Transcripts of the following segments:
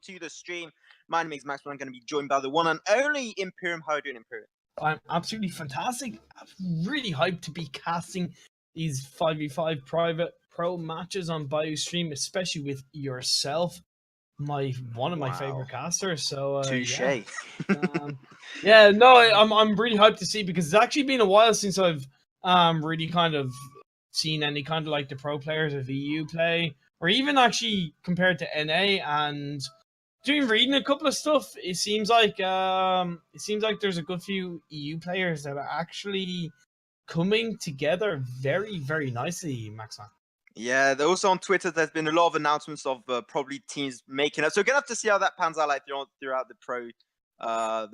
to the stream. My name is Maxman. I'm going to be joined by the one and only Imperium. How are you doing, Imperium? I'm absolutely fantastic. I'm really hyped to be casting these 5v5 private pro matches on Bayou Stream, especially with yourself, one of my favorite casters. So Touche. I'm really hyped to see, because it's actually been a while since I've really kind of seen any kind of like the pro players of EU play, or even actually compared to NA. And doing reading a couple of stuff, it seems like there's a good few EU players that are actually coming together very, very nicely, Maxman. Yeah, also on Twitter, there's been a lot of announcements of probably teams making it. So we're gonna have to see how that pans out like throughout the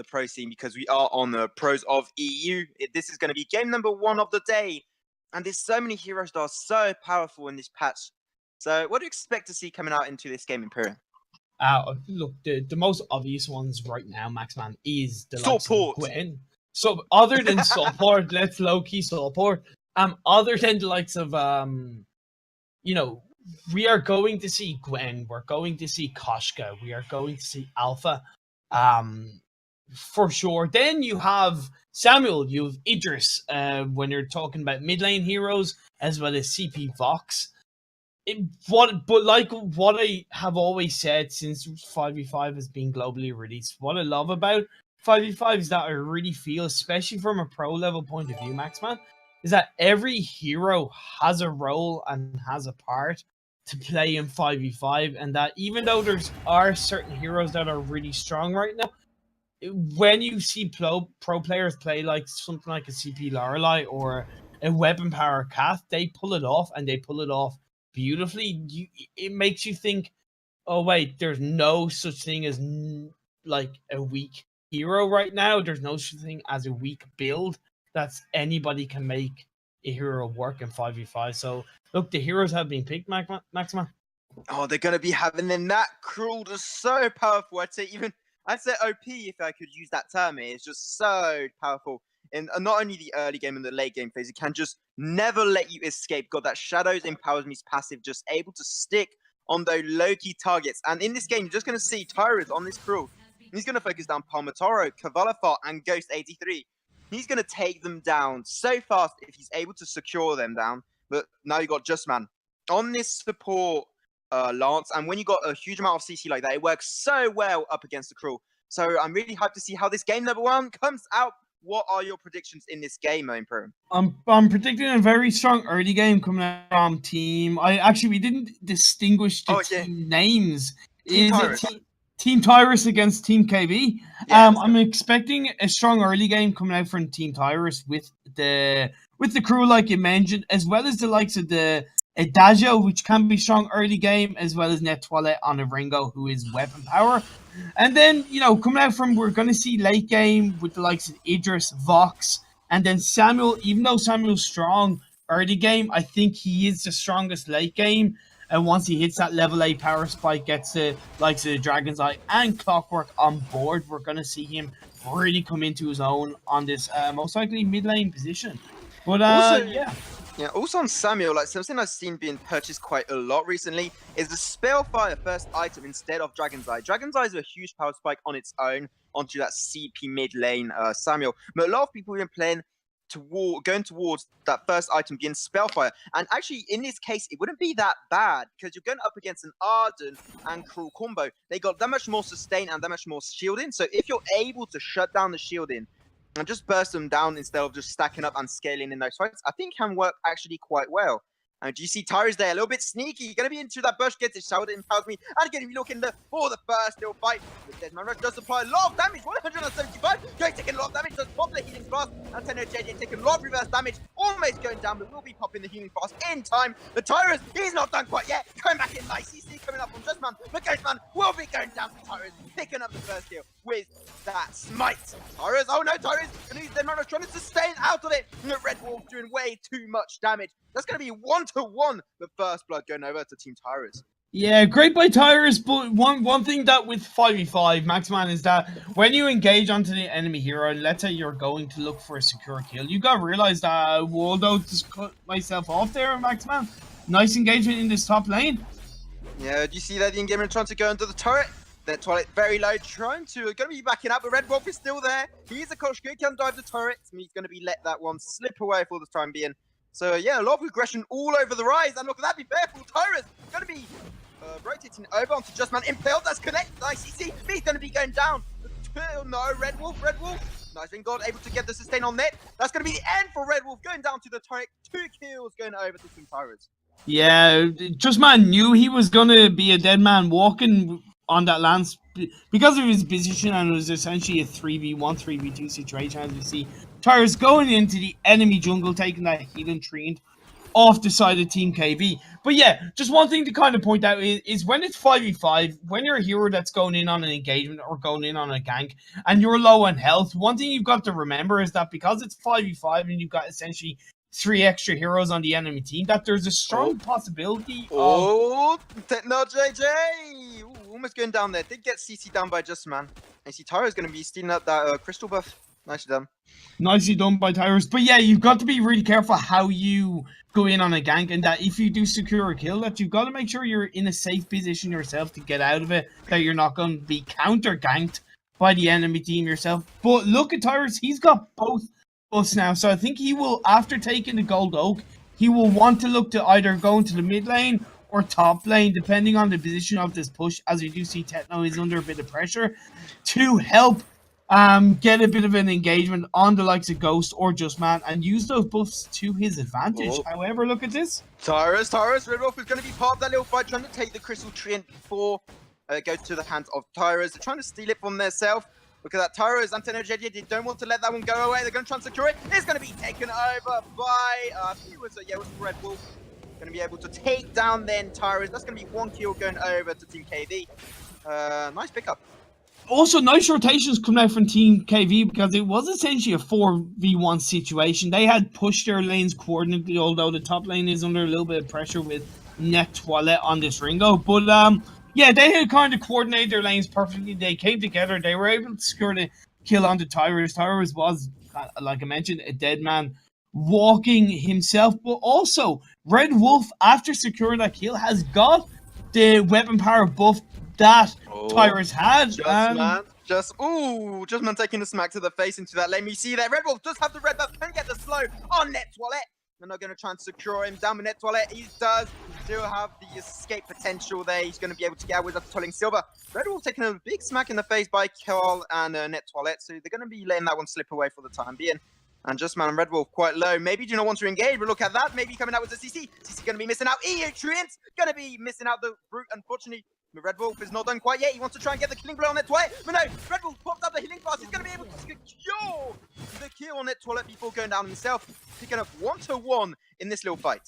pro scene, because we are on the pros of EU. This is going to be game number 1 of the day, and there's so many heroes that are so powerful in this patch. So what do you expect to see coming out into this game, Imperium? Look, the most obvious ones right now, Maxman, is the likes support. of Gwen. So other than support, let's low-key support. Other than the likes of we are going to see Gwen, we're going to see Koshka, we are going to see Alpha, for sure. Then you have Samuel, you have Idris, when you're talking about mid lane heroes, as well as CP Vox. What I have always said since 5v5 has been globally released, what I love about 5v5 is that I really feel, especially from a pro level point of view, Maxman, is that every hero has a role and has a part to play in 5v5, and that even though there are certain heroes that are really strong right now, when you see pro players play like something like a CP Lorelei or a weapon power Kath, they pull it off, and they pull it off beautifully. It makes you think, oh wait, there's no such thing as like a weak hero right now. There's no such thing as a weak build. That's anybody can make a hero work in 5v5. So look, the heroes have been picked, Maxman. Oh, they're gonna be having them. That cruel is so powerful. I'd say OP if I could use that term. It's just so powerful. And not only the early game and the late game phase, it can just never let you escape. Got that Shadows empowers me's passive, just able to stick on those low-key targets. And in this game, you're just going to see Tyrus on this crew. He's going to focus down Palmatoro, Cavalifar, and Ghost 83. He's going to take them down so fast if he's able to secure them down. But now you got Just Man on this support Lance. And when you got a huge amount of CC like that, it works so well up against the crew. So I'm really hyped to see how this game number 1 comes out. What are your predictions in this game, Imperium? I'm predicting a very strong early game coming out from team. We didn't distinguish the team names. Team Tyrus. Team Tyrus against Team KB. Yeah, I'm expecting a strong early game coming out from Team Tyrus with the crew like you mentioned, as well as the likes of the Adagio, which can be strong early game, as well as Net Toilet on a Ringo, who is weapon power. And then, coming out from, we're going to see late game with the likes of Idris, Vox, and then Samuel. Even though Samuel's strong early game, I think he is the strongest late game. And once he hits that level 8 power spike, gets the likes of the Dragon's Eye and Clockwork on board, we're going to see him really come into his own on this most likely mid lane position. But Yeah, also on Samuel, like something I've seen being purchased quite a lot recently is the Spellfire first item instead of Dragon's Eye. Dragon's Eye is a huge power spike on its own onto that CP mid lane Samuel. But a lot of people have been playing going towards that first item being Spellfire. And actually, in this case, it wouldn't be that bad because you're going up against an Arden and Cruel combo. They got that much more sustain and that much more shielding. So if you're able to shut down the shielding and just burst them down instead of just stacking up and scaling in those fights, I think can work actually quite well. And do you see Tyrus there? A little bit sneaky. Going to be into that bush, gets his shoulder, empowers me, and going to be looking for the first little fight. The Deadman Rush does apply a lot of damage, 175. Going taking a lot of damage, does pop the healing flask. Antonio JJ taking a lot of reverse damage, almost going down, but will be popping the healing flask in time. The Tyrus, he's not done quite yet. Going back in nice CC coming up from Justman. The Ghostman will be going down to Tyrus, picking up the first kill with that smite. Tyrus, oh no, Tyrus, and he's Deadman Rush trying to sustain out of it. And the Red Wolf doing way too much damage. That's going to be 1-to-1, the first blood going over to Team Tyrus. Yeah, great by Tyrus, but one thing that with 5v5, Maxman, is that when you engage onto the enemy hero, and let's say you're going to look for a secure kill, you got to realize that Waldo just cut myself off there, Maxman. Nice engagement in this top lane. Yeah, do you see that the engagement trying to go into the turret? Their Twilight very low, trying to, going to be backing up, but Red Wolf is still there. He's a Koshku, can dive the turret, and he's going to be let that one slip away for the time being. So yeah, a lot of aggression all over the rise, and look at that, be careful, Tyrus going to be rotating over onto Justman, impaled, that's connect, nice, he's going to be going down. No, Red Wolf, nice, God able to get the sustain on net. That's going to be the end for Red Wolf, going down to the turret, 2 kills going over to Team Tyrus. Yeah, Justman knew he was going to be a dead man walking on that lance because of his position, and it was essentially a 3v1, 3v2 situation, as you see. Tyrus going into the enemy jungle, taking that healing treant off the side of Team KV. But yeah, just one thing to kind of point out is when it's 5v5, when you're a hero that's going in on an engagement or going in on a gank, and you're low on health, one thing you've got to remember is that because it's 5v5 and you've got essentially 3 extra heroes on the enemy team, that there's a strong possibility of... No, JJ! Ooh, almost going down there. Did get CC down by Justman. I see Tyro's going to be stealing up that crystal buff. Nicely done. Nicely done by Tyrus. But yeah, you've got to be really careful how you go in on a gank, and that if you do secure a kill, that you've got to make sure you're in a safe position yourself to get out of it, that you're not going to be counter-ganked by the enemy team yourself. But look at Tyrus, he's got both buffs now, so I think he will, after taking the gold oak, he will want to look to either go into the mid lane or top lane, depending on the position of this push, as we do see Techno is under a bit of pressure, to help get a bit of an engagement on the likes of Ghost or Justman and use those buffs to his advantage. However, look at this. Tyrus, Red Wolf is going to be part of that little fight, trying to take the crystal treant before it goes to the hands of Tyrus. They're trying to steal it from themselves. Look at that, Tyrus, Antenna JJ, they don't want to let that one go away. They're going to try and secure it. It's going to be taken over by, I think it was Red Wolf. Going to be able to take down then Tyrus. That's going to be 1 kill going over to Team KV. Nice pickup. Also, nice rotations coming out from Team KV, because it was essentially a 4v1 situation. They had pushed their lanes coordinately, although the top lane is under a little bit of pressure with Net Toilet on this Ringo. But yeah, they had kind of coordinated their lanes perfectly. They came together. They were able to secure the kill onto Tyrus. Tyrus was, like I mentioned, a dead man walking himself. But also, Red Wolf, after securing that kill, has got the weapon power buff that Tyrus had. Justman taking the smack to the face into that lane. We see that Red Wolf does have the red buff, can get the slow on Net Toilet. They're not going to try and secure him down with Net Toilet. He does still have the escape potential there. He's going to be able to get out with that Tolling Silver. Red Wolf taking a big smack in the face by Carl and Net Toilet, so they're going to be letting that one slip away for the time being. And Justman and Red Wolf quite low. Maybe do not want to engage, but look at that. Maybe coming out with the CC. CC going to be missing out. Treant going to be missing out the brute, unfortunately. But Red Wolf is not done quite yet. He wants to try and get the killing blow on Net Toilet. But no, Red Wolf popped up the healing fast. He's going to be able to secure the kill on Net Toilet before going down himself. Picking up 1-1 in this little fight.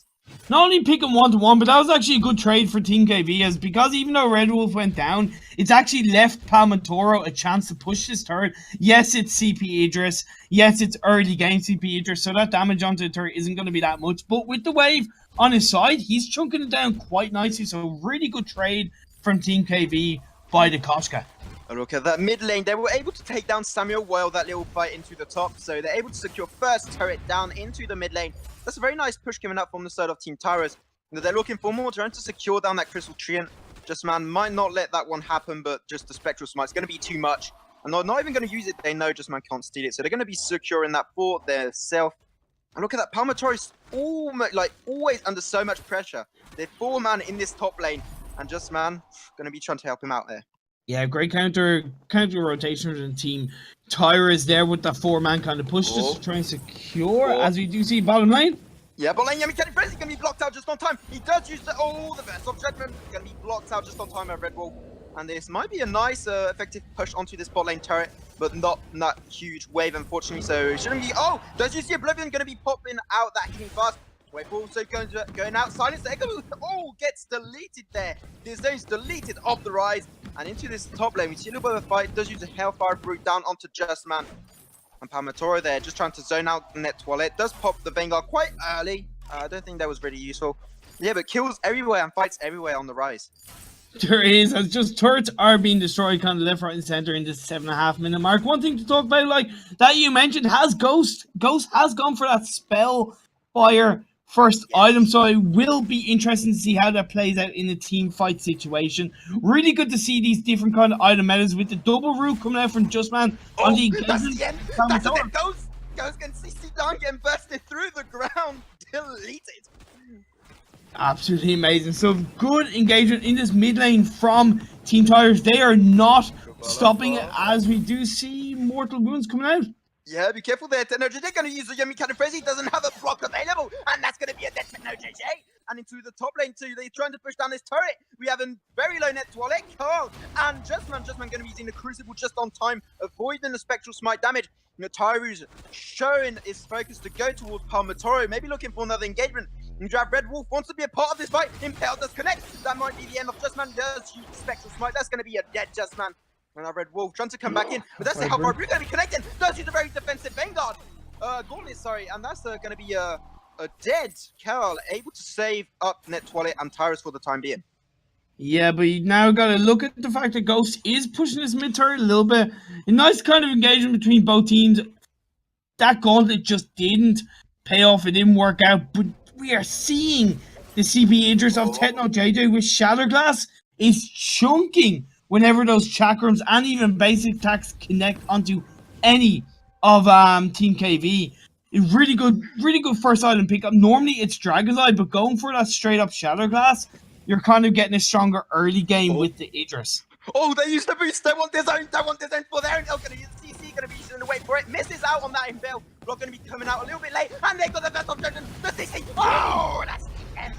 Not only picking 1-1, but that was actually a good trade for Team KV, as because even though Red Wolf went down, it's actually left Palmatoro a chance to push this turret. Yes, it's CP Idris. Yes, it's early game CP Idris, so that damage onto the turret isn't going to be that much. But with the wave on his side, he's chunking it down quite nicely. So really good trade from Team KV by the Koshka. Look at that mid lane. They were able to take down Samuel while that little fight into the top. So they're able to secure first turret down into the mid lane. That's a very nice push coming up from the side of Team Tyrus. They're looking for more, trying to secure down that Crystal Treant. Justman might not let that one happen, but just the Spectral Smite is going to be too much. And they're not even going to use it. They know Justman can't steal it. So they're going to be securing that fort themselves. And look at that. Palmatori's always under so much pressure. They're 4-man in this top lane. And Justman going to be trying to help him out there. Yeah, great counter rotation from the team. Tyra is there with that 4-man kind of push, just to try and secure, as we do see bottom lane. Yeah, bottom lane, Yami Kenny Friends is going to be blocked out just on time. He does use the burst of judgment. He's going to be blocked out just on time by Red Wolf. And this might be a nice, effective push onto this bot lane turret, but not huge wave, unfortunately. So it shouldn't be. Oh, does you see Oblivion going to be popping out that healing fast? Wave also going out. Silence the Echo. Oh, gets deleted there. His zone's deleted off the rise. And into this top lane, we see a little bit of a fight. Does use a Hellfire Brute down onto Justman. And Palmatoro there, just trying to zone out Net Toilet. Does pop the Vainglory quite early. I don't think that was really useful. Yeah, but kills everywhere and fights everywhere on the rise. There is, as just turrets are being destroyed kind of left, right, and center in this 7.5 minute mark. One thing to talk about, like that you mentioned, has Ghost. Ghost has gone for that spell fire first item, so it will be interesting to see how that plays out in a team fight situation. Really good to see these different kind of item metas with the double root coming out from Justman on the engagement. That's the end. That's the end. Goes against CC down, getting bursted through the ground, deleted. Absolutely amazing. So good engagement in this mid lane from Team Tigers. They are not stopping it as we do see Mortal Wounds coming out. Yeah, be careful there, Techno JJ. Going to use the Yummy Cannon Frenzy. He doesn't have a block available, and that's going to be a dead Techno JJ. And into the top lane too. They're trying to push down this turret. We have a very low net wallet. Carl and Justman going to be using the Crucible just on time, avoiding the Spectral Smite damage. Tyru's showing his focus to go towards Palmatoro, maybe looking for another engagement. And you have Red Wolf wants to be a part of this fight. Impale does connect. That might be the end of Justman. Does use Spectral Smite. That's going to be a dead Justman. And now Red Wolf trying to come back in, but that's how far we're going to be connecting. Does use a very defensive Vanguard. Gauntlet, sorry, and that's going to be a dead Carl, able to save up Net Toilet and Tyrus for the time being. Yeah, but you now got to look at the fact that Ghost is pushing his mid turret a little bit. A nice kind of engagement between both teams. That Gauntlet just didn't pay off. It didn't work out, but we are seeing the CP interest of Techno JJ with Shatterglass is chunking whenever those chakrams and even basic attacks connect onto any of Team KV. Really good first item pickup. Normally it's Dragon's Eye, but going for that straight up Shatterglass, you're kind of getting a stronger early game with the Idris. Oh, they used the boost. They want their own. They want their own for their own. Oh, going to use CC. Going to be using the wait for it. Misses out on that Impale. Block going to be coming out a little bit late, and they got the first objection. The CC. Oh, that's the end.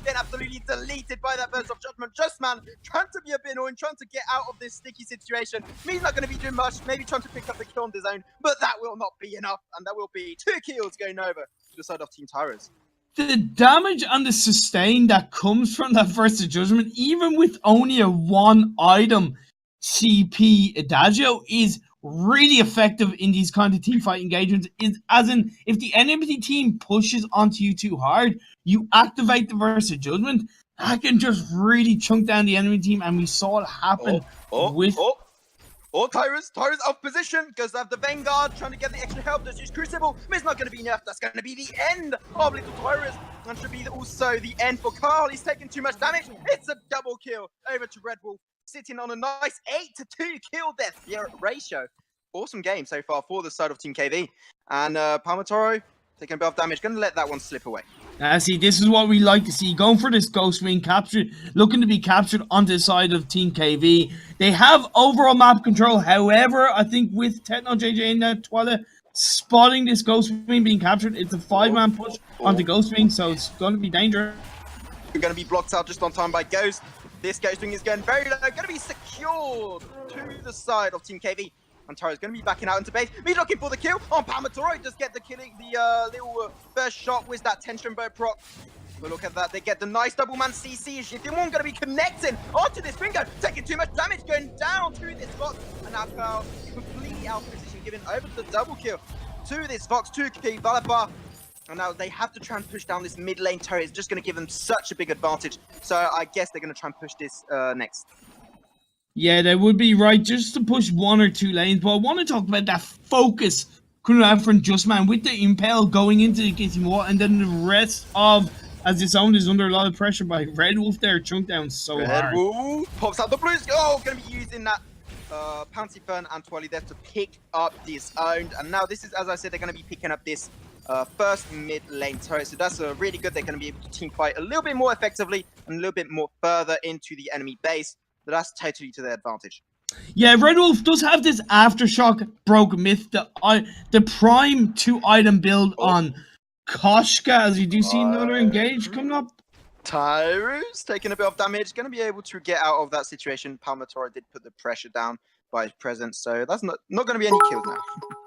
Then absolutely deleted by that burst of judgment. Justman trying to be a bit annoying, trying to get out of this sticky situation. He's not going to be doing much, maybe trying to pick up the kill on his own, but that will not be enough, and that will be 2 kills going over to the side of Team Tyrus. The damage and the sustain that comes from that burst of judgment, even with only a 1 item CP Adagio, is really effective in these kind of team fight engagements. As in, if the enemy team pushes onto you too hard, you activate the burst of judgment. That can just really chunk down the enemy team, and we saw it happen with. Tyrus off position because they have the Vanguard trying to get the extra help. Just use Crucible. It's not going to be enough. That's going to be the end of little Tyrus, and should be also the end for Carl. He's taking too much damage. It's a double kill over to Red Wolf, sitting on a nice 8-2 kill death ratio. Awesome game so far for the side of Team KV. And Palmatoro taking a bit of damage, going to let that one slip away. See, this is what we like to see. Going for this Ghost Wing capture, looking to be captured onto the side of Team KV. They have overall map control. However, I think with Techno JJ in that Twilight, spotting this Ghost Wing being captured, it's a 5-man push onto Ghost Wing, so it's going to be dangerous. We're going to be blocked out just on time by Ghost. This Ghost Wing is going very low, going to be secured to the side of Team KV. And Tyro's going to be backing out into base. He's looking for the kill on Palmatoro. Just get the killing, the little first shot with that tension bow proc. But look at that. They get the nice double man CC. Shifting one going to be connecting onto this Ringo. Taking too much damage, going down to this Fox. And now Carl completely out of position, giving over the double kill to this Fox, to Key Valapar. And now they have to try and push down this mid lane turret. It's just going to give them such a big advantage. So I guess they're going to try and push this next. Yeah, they would be right just to push 1 or 2 lanes, but I want to talk about that focus coming out from Justman with the Impale going into the Kitty Wall, and then the rest of, as its own is under a lot of pressure by Red Wolf there, chunked down so hard. Red Wolf pops out the blues. Oh, going to be using that Pouncy Fern and Twally there to pick up this owned. And now this is, as I said, they're going to be picking up this first mid lane turret. So that's really good. They're going to be able to team fight a little bit more effectively and a little bit more further into the enemy base. So that's totally to their advantage. Yeah, Red Wolf does have this Aftershock Broke Myth, the prime 2-item build on Koshka, as you do see another engage coming up. Tyrus taking a bit of damage, going to be able to get out of that situation. Palmatoro did put the pressure down by his presence, so that's not going to be any kills now.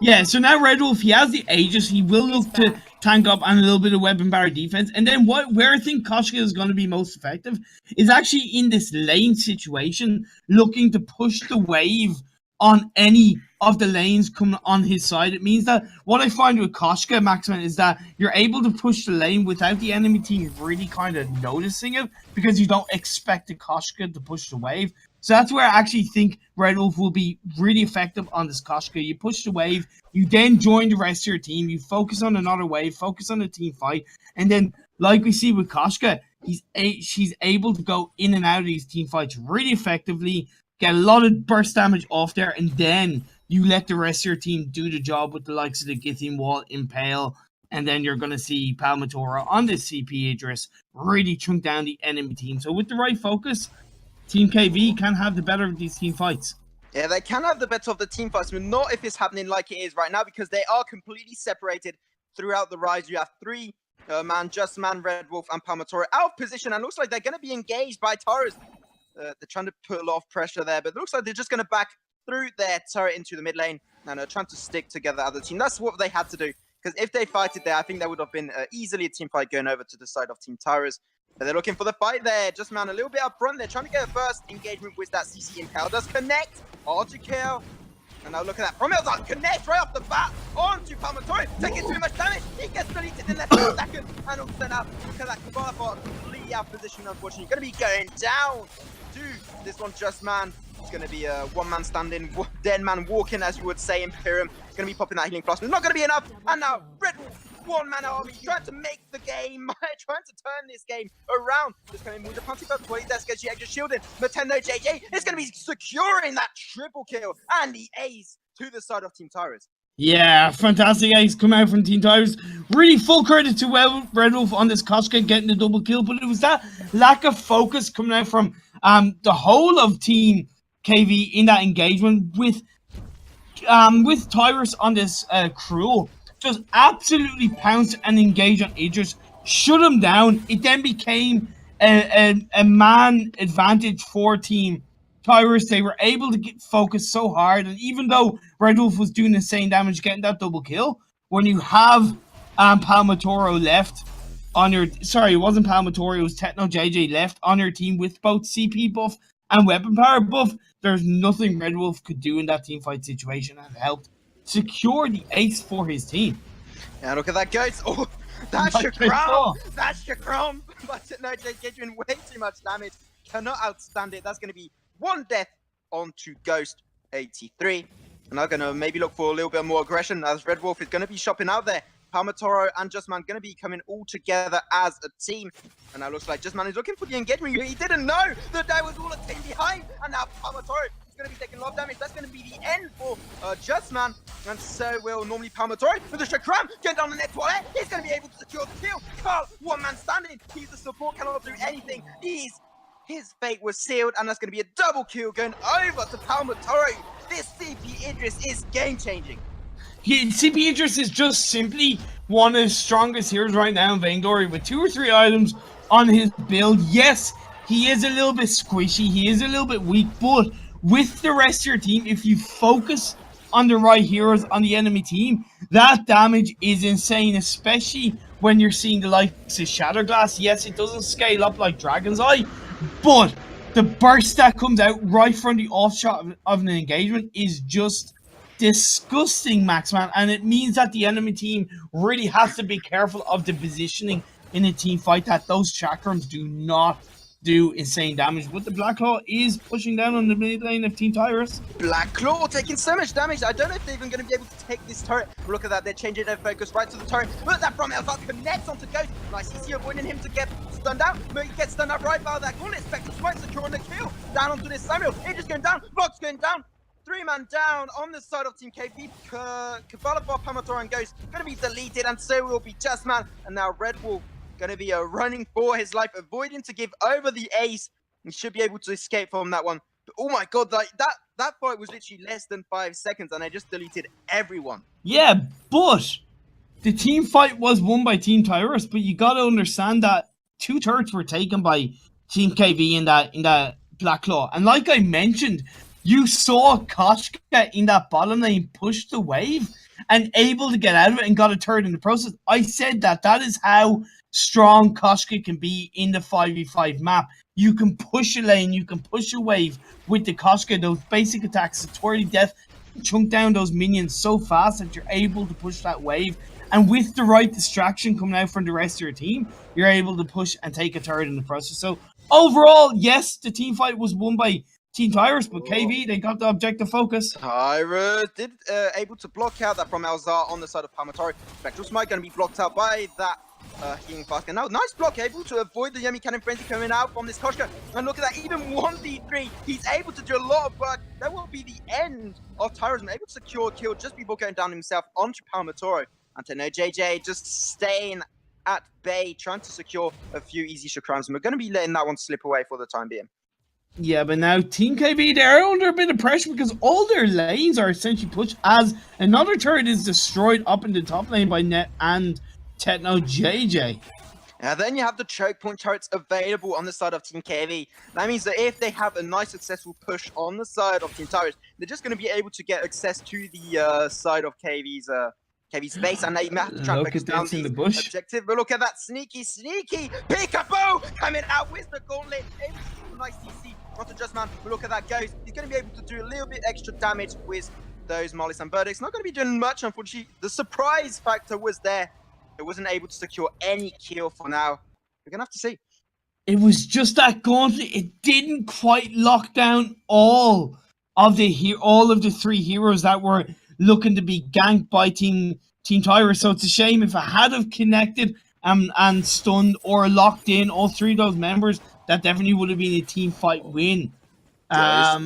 Yeah, so now Red Wolf, he has the Aegis, he will look to tank up and a little bit of weapon barrier defense, and then where I think Koshka is going to be most effective is actually in this lane situation, looking to push the wave on any of the lanes coming on his side. It means that what I find with Koshka, Maxman, is that you're able to push the lane without the enemy team really kind of noticing it, because you don't expect the Koshka to push the wave. So that's where I actually think Red Wolf will be really effective on this Koshka. You push the wave, you then join the rest of your team, you focus on another wave, focus on a team fight, and then, like we see with Koshka, she's able to go in and out of these team fights really effectively, get a lot of burst damage off there, and then you let the rest of your team do the job with the likes of the Githim Wall, Impale, and then you're going to see Palmatora on this CP Idris really chunk down the enemy team. So with the right focus, Team KV can have the better of these team fights. Yeah, they can have the better of the team fights, but not if it's happening like it is right now, because they are completely separated throughout the rise. You have three Just Man, Red Wolf, and Palmatora out of position, and looks like they're going to be engaged by Taurus. They're trying to put a lot of pressure there, but it looks like they're just going to back through their turret into the mid lane and trying to stick together as a team. That's what they had to do, because if they fight it there, I think that would have been easily a team fight going over to the side of Team Taurus. But they're looking for the fight there. Just Man a little bit up front. They're trying to get a first engagement with that CC Impale. Does connect. Hard to kill. And now look at that. From Elzon connects right off the bat onto Palmatori. Taking too much damage. He gets deleted in that second. And also now, look at that. Kabbalah completely out of position, unfortunately. Going to be going down to this one, Just Man. It's going to be a one-man standing, dead man walking, as you would say, Imperium. Going to be popping that healing flask. It's not going to be enough. And now, Red Wolf, one-man army, trying to make the game, trying to turn this game around. Just coming with the punch about 20 deaths, gets extra shielded. Nintendo JJ is going to be securing that triple kill and the ace to the side of Team Taurus. Yeah, fantastic ace come out from Team Taurus. Really full credit to Red Wolf on this Koshka getting the double kill, but it was that lack of focus coming out from the whole of Team KV in that engagement with Taurus on this Cruel. Just absolutely pounced and engaged on Idris, shut him down. It then became a man advantage for Team Taurus. They were able to get focused so hard, and even though Red Wolf was doing insane damage getting that double kill, when you have Palmatoro left on your... Sorry, it wasn't Palmatoro, it was Techno JJ left on your team with both CP buff and weapon power buff, there's nothing Red Wolf could do in that team fight situation and helped secure the ace for his team. Yeah, look at that, guys. Oh, that's your crown. That's your crown. But no, JJ doing way too much damage. Cannot outstand it. That's going to be one death onto Ghost 83. And I'm going to maybe look for a little bit more aggression, as Red Wolf is going to be shopping out there. Palmatoro and Just Man going to be coming all together as a team. And now looks like Just Man is looking for the engagement. He didn't know that there was all a team behind. And now Palmatoro is going to be taking a lot of damage. That's going to be the end for Just Man. And so will normally Palmatoro with the Shakram getting down the net toilet. He's going to be able to secure the kill. Carl, one man standing. He's the support, cannot do anything. His fate was sealed, and that's going to be a double kill going over to Palmatoro. This CP Idris is game-changing. CP Idris is just simply one of the strongest heroes right now in Vainglory with 2 or 3 items on his build. Yes, he is a little bit squishy, he is a little bit weak, but with the rest of your team, if you focus on the right heroes on the enemy team, that damage is insane, especially when you're seeing the likes of Shatterglass. Yes, it doesn't scale up like Dragon's Eye, but the burst that comes out right from the offshot of an engagement is just disgusting, Maxman, and it means that the enemy team really has to be careful of the positioning in a team fight, that those chakrams do not do insane damage. But the Black Claw is pushing down on the mid lane of Team Taurus. Black Claw taking so much damage. I don't know if they're even going to be able to take this turret. Look at that, they're changing their focus right to the turret. Look at that from Elzar connects onto Ghost. Nice CC avoiding him to get stunned out. But he gets stunned out right by that gauntlet. Spectre Smite securing the kill. Down onto this Samuel. It is going down. Box going down. 3-man down on the side of Team KV. Kabbalah, Palmatoro, and Ghost going to be deleted, and so will be Just Man. And now Red Wolf going to be running for his life, avoiding to give over the ace. He should be able to escape from that one. But oh my god, like that fight was literally less than 5 seconds, and I just deleted everyone. Yeah, but the team fight was won by Team Taurus, but you got to understand that 2 turrets were taken by Team KV in that Black Claw. And like I mentioned, you saw Koshka in that bottom lane push the wave and able to get out of it and got a turret in the process. I said that is how strong Koshka can be in the 5v5 map. You can push a lane, you can push a wave with the Koshka, those basic attacks, the twirly death, chunk down those minions so fast that you're able to push that wave. And with the right distraction coming out from the rest of your team, you're able to push and take a turret in the process. So overall, yes, the team fight was won by Team Tyrus, but KV, they got the objective focus. Tyrus did able to block out that from Alzar on the side of Palmatori. Spectral Smite going to be blocked out by that healing flask. And now, nice block, able to avoid the Yummy Cannon Frenzy coming out from this Koshka. And look at that, even 1v3, he's able to do a lot of work. That will be the end of Tyrus, able to secure a kill just before going down himself onto Palmatori. And to know JJ just staying at bay, trying to secure a few easy Shakrams. And we're going to be letting that one slip away for the time being. Yeah, but now Team KV, they're under a bit of pressure because all their lanes are essentially pushed as another turret is destroyed up in the top lane by Net and Techno JJ. And then you have the choke point turrets available on the side of Team KV. That means that if they have a nice successful push on the side of Team Tyrus, they're just going to be able to get access to the side of KV's base, and they have to try and focus down in the bush. Objective. But look at that sneaky peekaboo coming out with the gauntlet. Nice CC onto Justman. But look at that goes. He's going to be able to do a little bit extra damage with those Mollies and Verdicts. Not going to be doing much, unfortunately. The surprise factor was there. It wasn't able to secure any kill for now. We're going to have to see. It was just that gauntlet. It didn't quite lock down all of the three heroes that were looking to be ganked by Team Tyrus. So it's a shame. If it had have connected and stunned or locked in all three of those members, that definitely would have been a team fight win. Just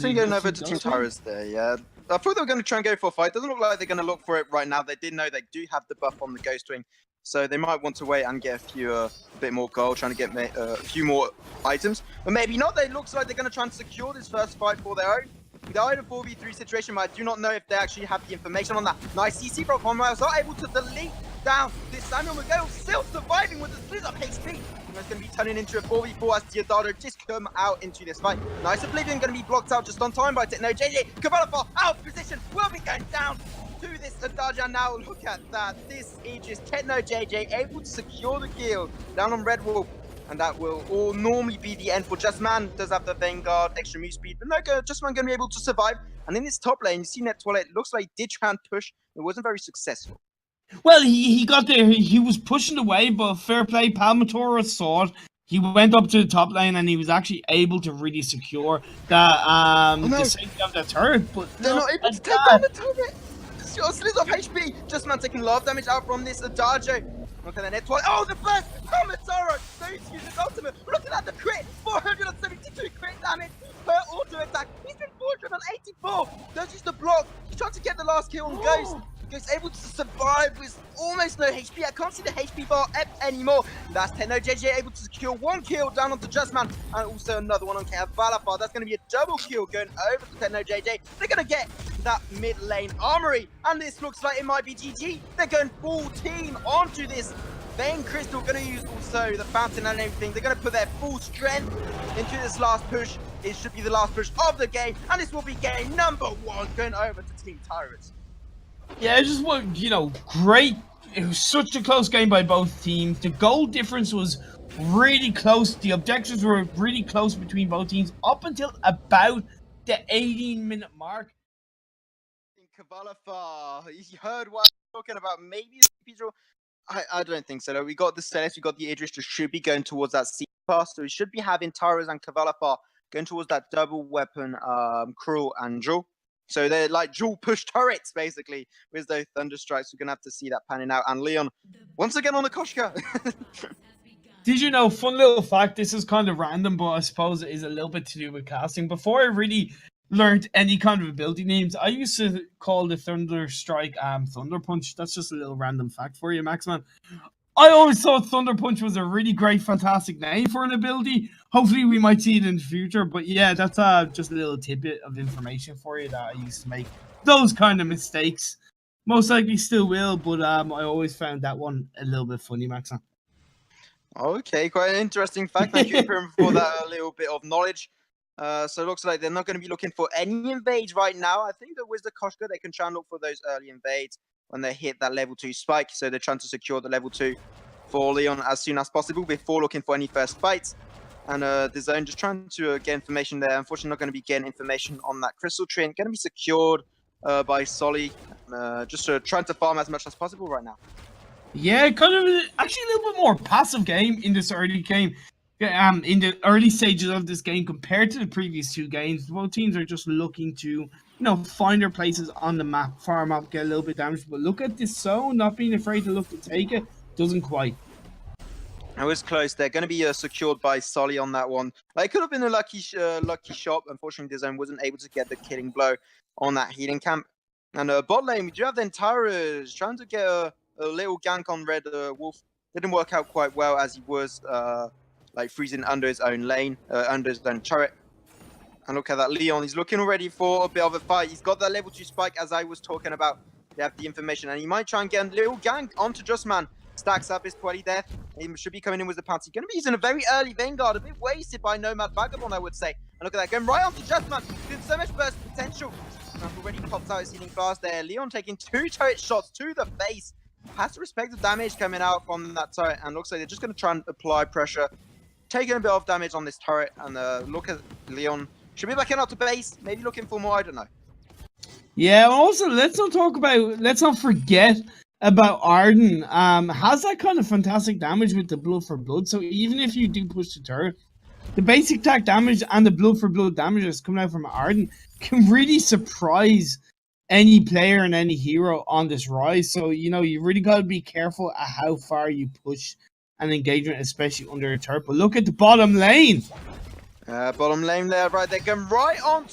going over to Team Tyrus there, yeah. I thought they were going to try and go for a fight. Doesn't look like they're going to look for it right now. They did know they do have the buff on the Ghost Wing, so they might want to wait and get a bit more gold, trying to get a few more items. But maybe not. It looks like they're going to try and secure this first fight for their own. They are in a 4v3 situation, but I do not know if they actually have the information on that. Nice CC from Conrad, are able to delete down this Samuel Miguel, still surviving with a split up HP. And that's going to be turning into a 4v4 as Diodado just come out into this fight. Nice Oblivion going to be blocked out just on time by Techno JJ. Cavalifar out of position, will be going down to this Adaja now. Look at that. This Aegis, Techno JJ able to secure the kill down on Red Wolf. And that will all normally be the end for Justman. Does have the Vanguard, extra move speed, but no, Justman going to be able to survive. And in this top lane, you see Net Toilet, looks like he did try and push. It wasn't very successful. Well, he got there. He was pushing away, but fair play. Palmatora saw it. He went up to the top lane and he was actually able to really secure the safety of the turret. But they're not able to take down the turret. Slits of HP. Justman taking a lot of damage out from this Adajo. Look at the Net Toilet. Oh, the burst! Palmatora! So he's using ultimate. Look at that, the crit! 472 crit damage per auto attack. He's been 484. Does use the block. He's trying to get the last kill on Ghost. Ghost able to survive with almost no HP. I can't see the HP bar up anymore. That's Techno JJ able to secure one kill down onto Justman, and also another one on Cavalifar. That's going to be a double kill going over to Techno JJ. They're going to get that mid lane armory, and this looks like it might be GG. They're going full team onto this Vein Crystal, going to use also the fountain and everything. They're going to put their full strength into this last push. It should be the last push of the game, and this will be game number 1 going over to Team Tyrus. Yeah, it just was, great. It was such a close game by both teams. The goal difference was really close. The objectives were really close between both teams up until about the 18-minute mark. Cavalifar, you heard what I'm talking about. Maybe I don't think so. We got the Celeste, we got the Idris, just should be going towards that C pass. So we should be having Tyrus and Cavalifar going towards that double weapon, Cruel and Jewel. So they're like dual push turrets, basically, with those Thunder Strikes. We're going to have to see that panning out. And Leon, once again on the Koshka. Did you know, fun little fact, this is kind of random, but I suppose it is a little bit to do with casting. Before I really learned any kind of ability names, I used to call the Thunder Strike Thunder Punch. That's just a little random fact for you, Maxman. I always thought Thunder Punch was a really great, fantastic name for an ability. Hopefully we might see it in the future. But yeah, that's just a little tidbit of information for you that I used to make those kind of mistakes. Most likely still will, but I always found that one a little bit funny, Maxman. Okay, quite an interesting fact. Thank you, Imperium, for that little bit of knowledge. So it looks like they're not going to be looking for any invades right now. I think that with the Koshka, they can try and look for those early invades when they hit that level 2 spike. So they're trying to secure the level 2 for Leon as soon as possible before looking for any first fights. And the zone just trying to get information there. Unfortunately, not going to be getting information on that crystal tree. Going to be secured by Solly. Just trying to farm as much as possible right now. Yeah, kind of actually a little bit more passive game in this early game. in the early stages of this game compared to the previous two games. Both teams are just looking to, find their places on the map, farm up, get a little bit damaged. But look at this zone, not being afraid to look to take it. Doesn't quite. It was close. They're going to be secured by Solly on that one. It could have been a lucky shot. Unfortunately, the zone wasn't able to get the killing blow on that healing camp. And bot lane, we do have then Tyrus trying to get a little gank on Red Wolf. Didn't work out quite well as he was freezing under his own lane, under his own turret. And look at that, Leon. He's looking already for a bit of a fight. He's got that level 2 spike, as I was talking about. They have the information, and he might try and get a little gank onto Justman. Stacks up his 20 death. He should be coming in with the party. Going to be using a very early Vanguard, a bit wasted by Nomad Vagabond, I would say. And look at that, going right onto Justman. Doing so much burst potential. And already popped out his healing fast there. Leon taking 2 turret shots to the face. Has to respect the damage coming out from that turret, and looks like they're just going to try and apply pressure. Taking a bit of damage on this turret, and look at Leon. Should be backing out to base, maybe looking for more, I don't know. Yeah, also, let's not forget about Arden. Has that kind of fantastic damage with the blood for blood, so even if you do push the turret, the basic attack damage and the blood for blood damage that's coming out from Arden can really surprise any player and any hero on this rise. So, you really got to be careful at how far you push an engagement, especially under a turret. But look at the bottom lane. Bottom lane there, right? They're going right on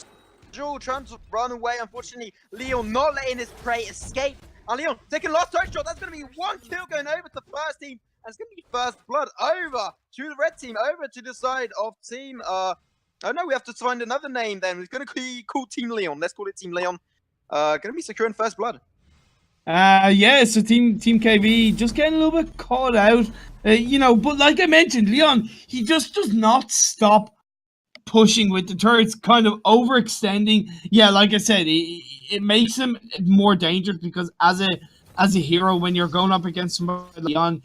Jewel, trying to run away. Unfortunately, Leon not letting his prey escape. And Leon taking last turret shot. That's going to be 1 kill going over to the first team. And it's going to be first blood over to the red team, over to the side of team. Oh no, we have to find another name then. It's going to be called Team Leon. Let's call it Team Leon. Going to be securing first blood. Yeah, so Team KB just getting a little bit caught out. But like I mentioned, Leon, he just does not stop pushing with the turrets, kind of overextending. Yeah, like I said, it makes him more dangerous because as a hero, when you're going up against somebody like Leon,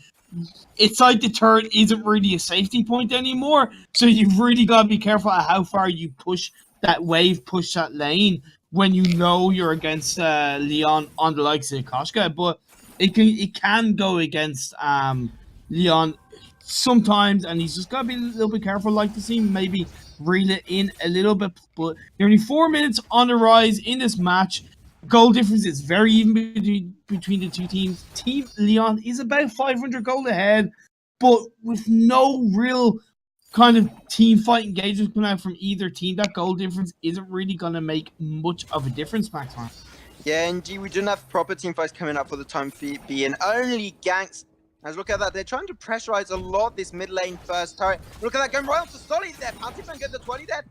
it's like the turret isn't really a safety point anymore. So you've really got to be careful at how far you push that wave, push that lane when you know you're against Leon on the likes of Koshka. But it can go against Leon sometimes, and he's just got to be a little bit careful. Like to see maybe reel it in a little bit. But nearly 4 minutes on the rise in this match. Goal difference is very even between the two teams. Team Leon is about 500 gold ahead, but with no real kind of team fight engagement coming out from either team, that goal difference isn't really going to make much of a difference, Maxman. Yeah, indeed, we didn't have proper team fights coming up for the time being. Only ganks. As look at that, they're trying to pressurize a lot this mid lane first turret. Look at that, going right onto Solly there. Panty get the 20 dead.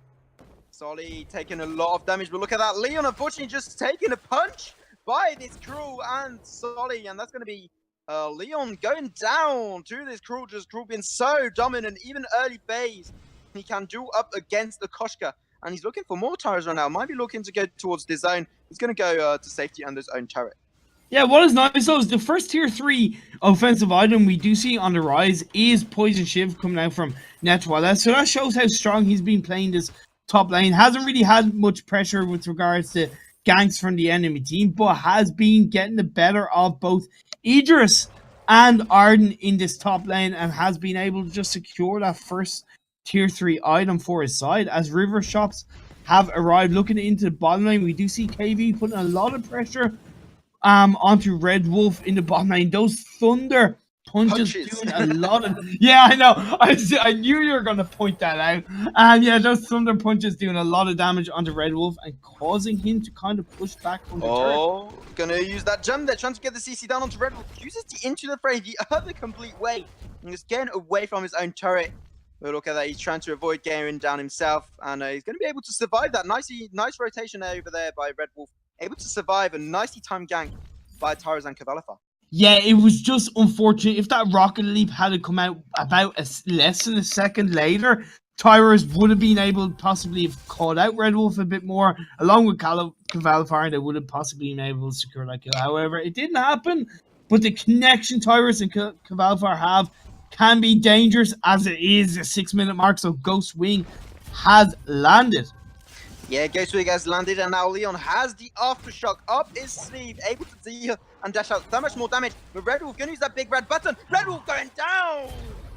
Solly taking a lot of damage, but look at that. Leon, unfortunately, just taking a punch by this Cruel and Solly, and that's going to be Leon going down to this Cruel. Just Cruel being so dominant, even early phase. He can do up against the Koshka, and he's looking for more towers right now. Might be looking to go towards the zone. He's going to go to safety under his own turret. Yeah, what is nice though is the first tier 3 offensive item we do see on the rise is Poison Shiv coming out from Netwala. So that shows how strong he's been playing this top lane. Hasn't really had much pressure with regards to ganks from the enemy team, but has been getting the better of both Idris and Arden in this top lane, and has been able to just secure that first tier 3 item for his side. As river shops have arrived, looking into the bottom lane, we do see KV putting a lot of pressure onto Red Wolf in the bottom lane. Those thunder punches doing a lot of... Yeah, I know. I knew you were going to point that out. And yeah, those thunder punches doing a lot of damage onto Red Wolf and causing him to kind of push back on the turret. Gonna use that gem there, trying to get the CC down onto Red Wolf. Uses the into the fray the other complete way. And just getting away from his own turret. But look at that, he's trying to avoid getting down himself. And he's going to be able to survive that. Nice rotation over there by Red Wolf. Able to survive a nicely timed gank by Tyrus and Kavalifar. Yeah, it was just unfortunate. If that Rocket Leap had come out about less than a second later, Tyrus would have been able to possibly have caught out Red Wolf a bit more, along with Kavalifar, and they would have possibly been able to secure that kill. However, it didn't happen, but the connection Tyrus and Kavalifar have can be dangerous, as it is a 6-minute mark, so Ghost Wing has landed. Yeah, Gateway has landed, and now Leon has the Aftershock up his sleeve, able to deal and dash out so much more damage. But Red Wolf going to use that big red button. Red Wolf going down!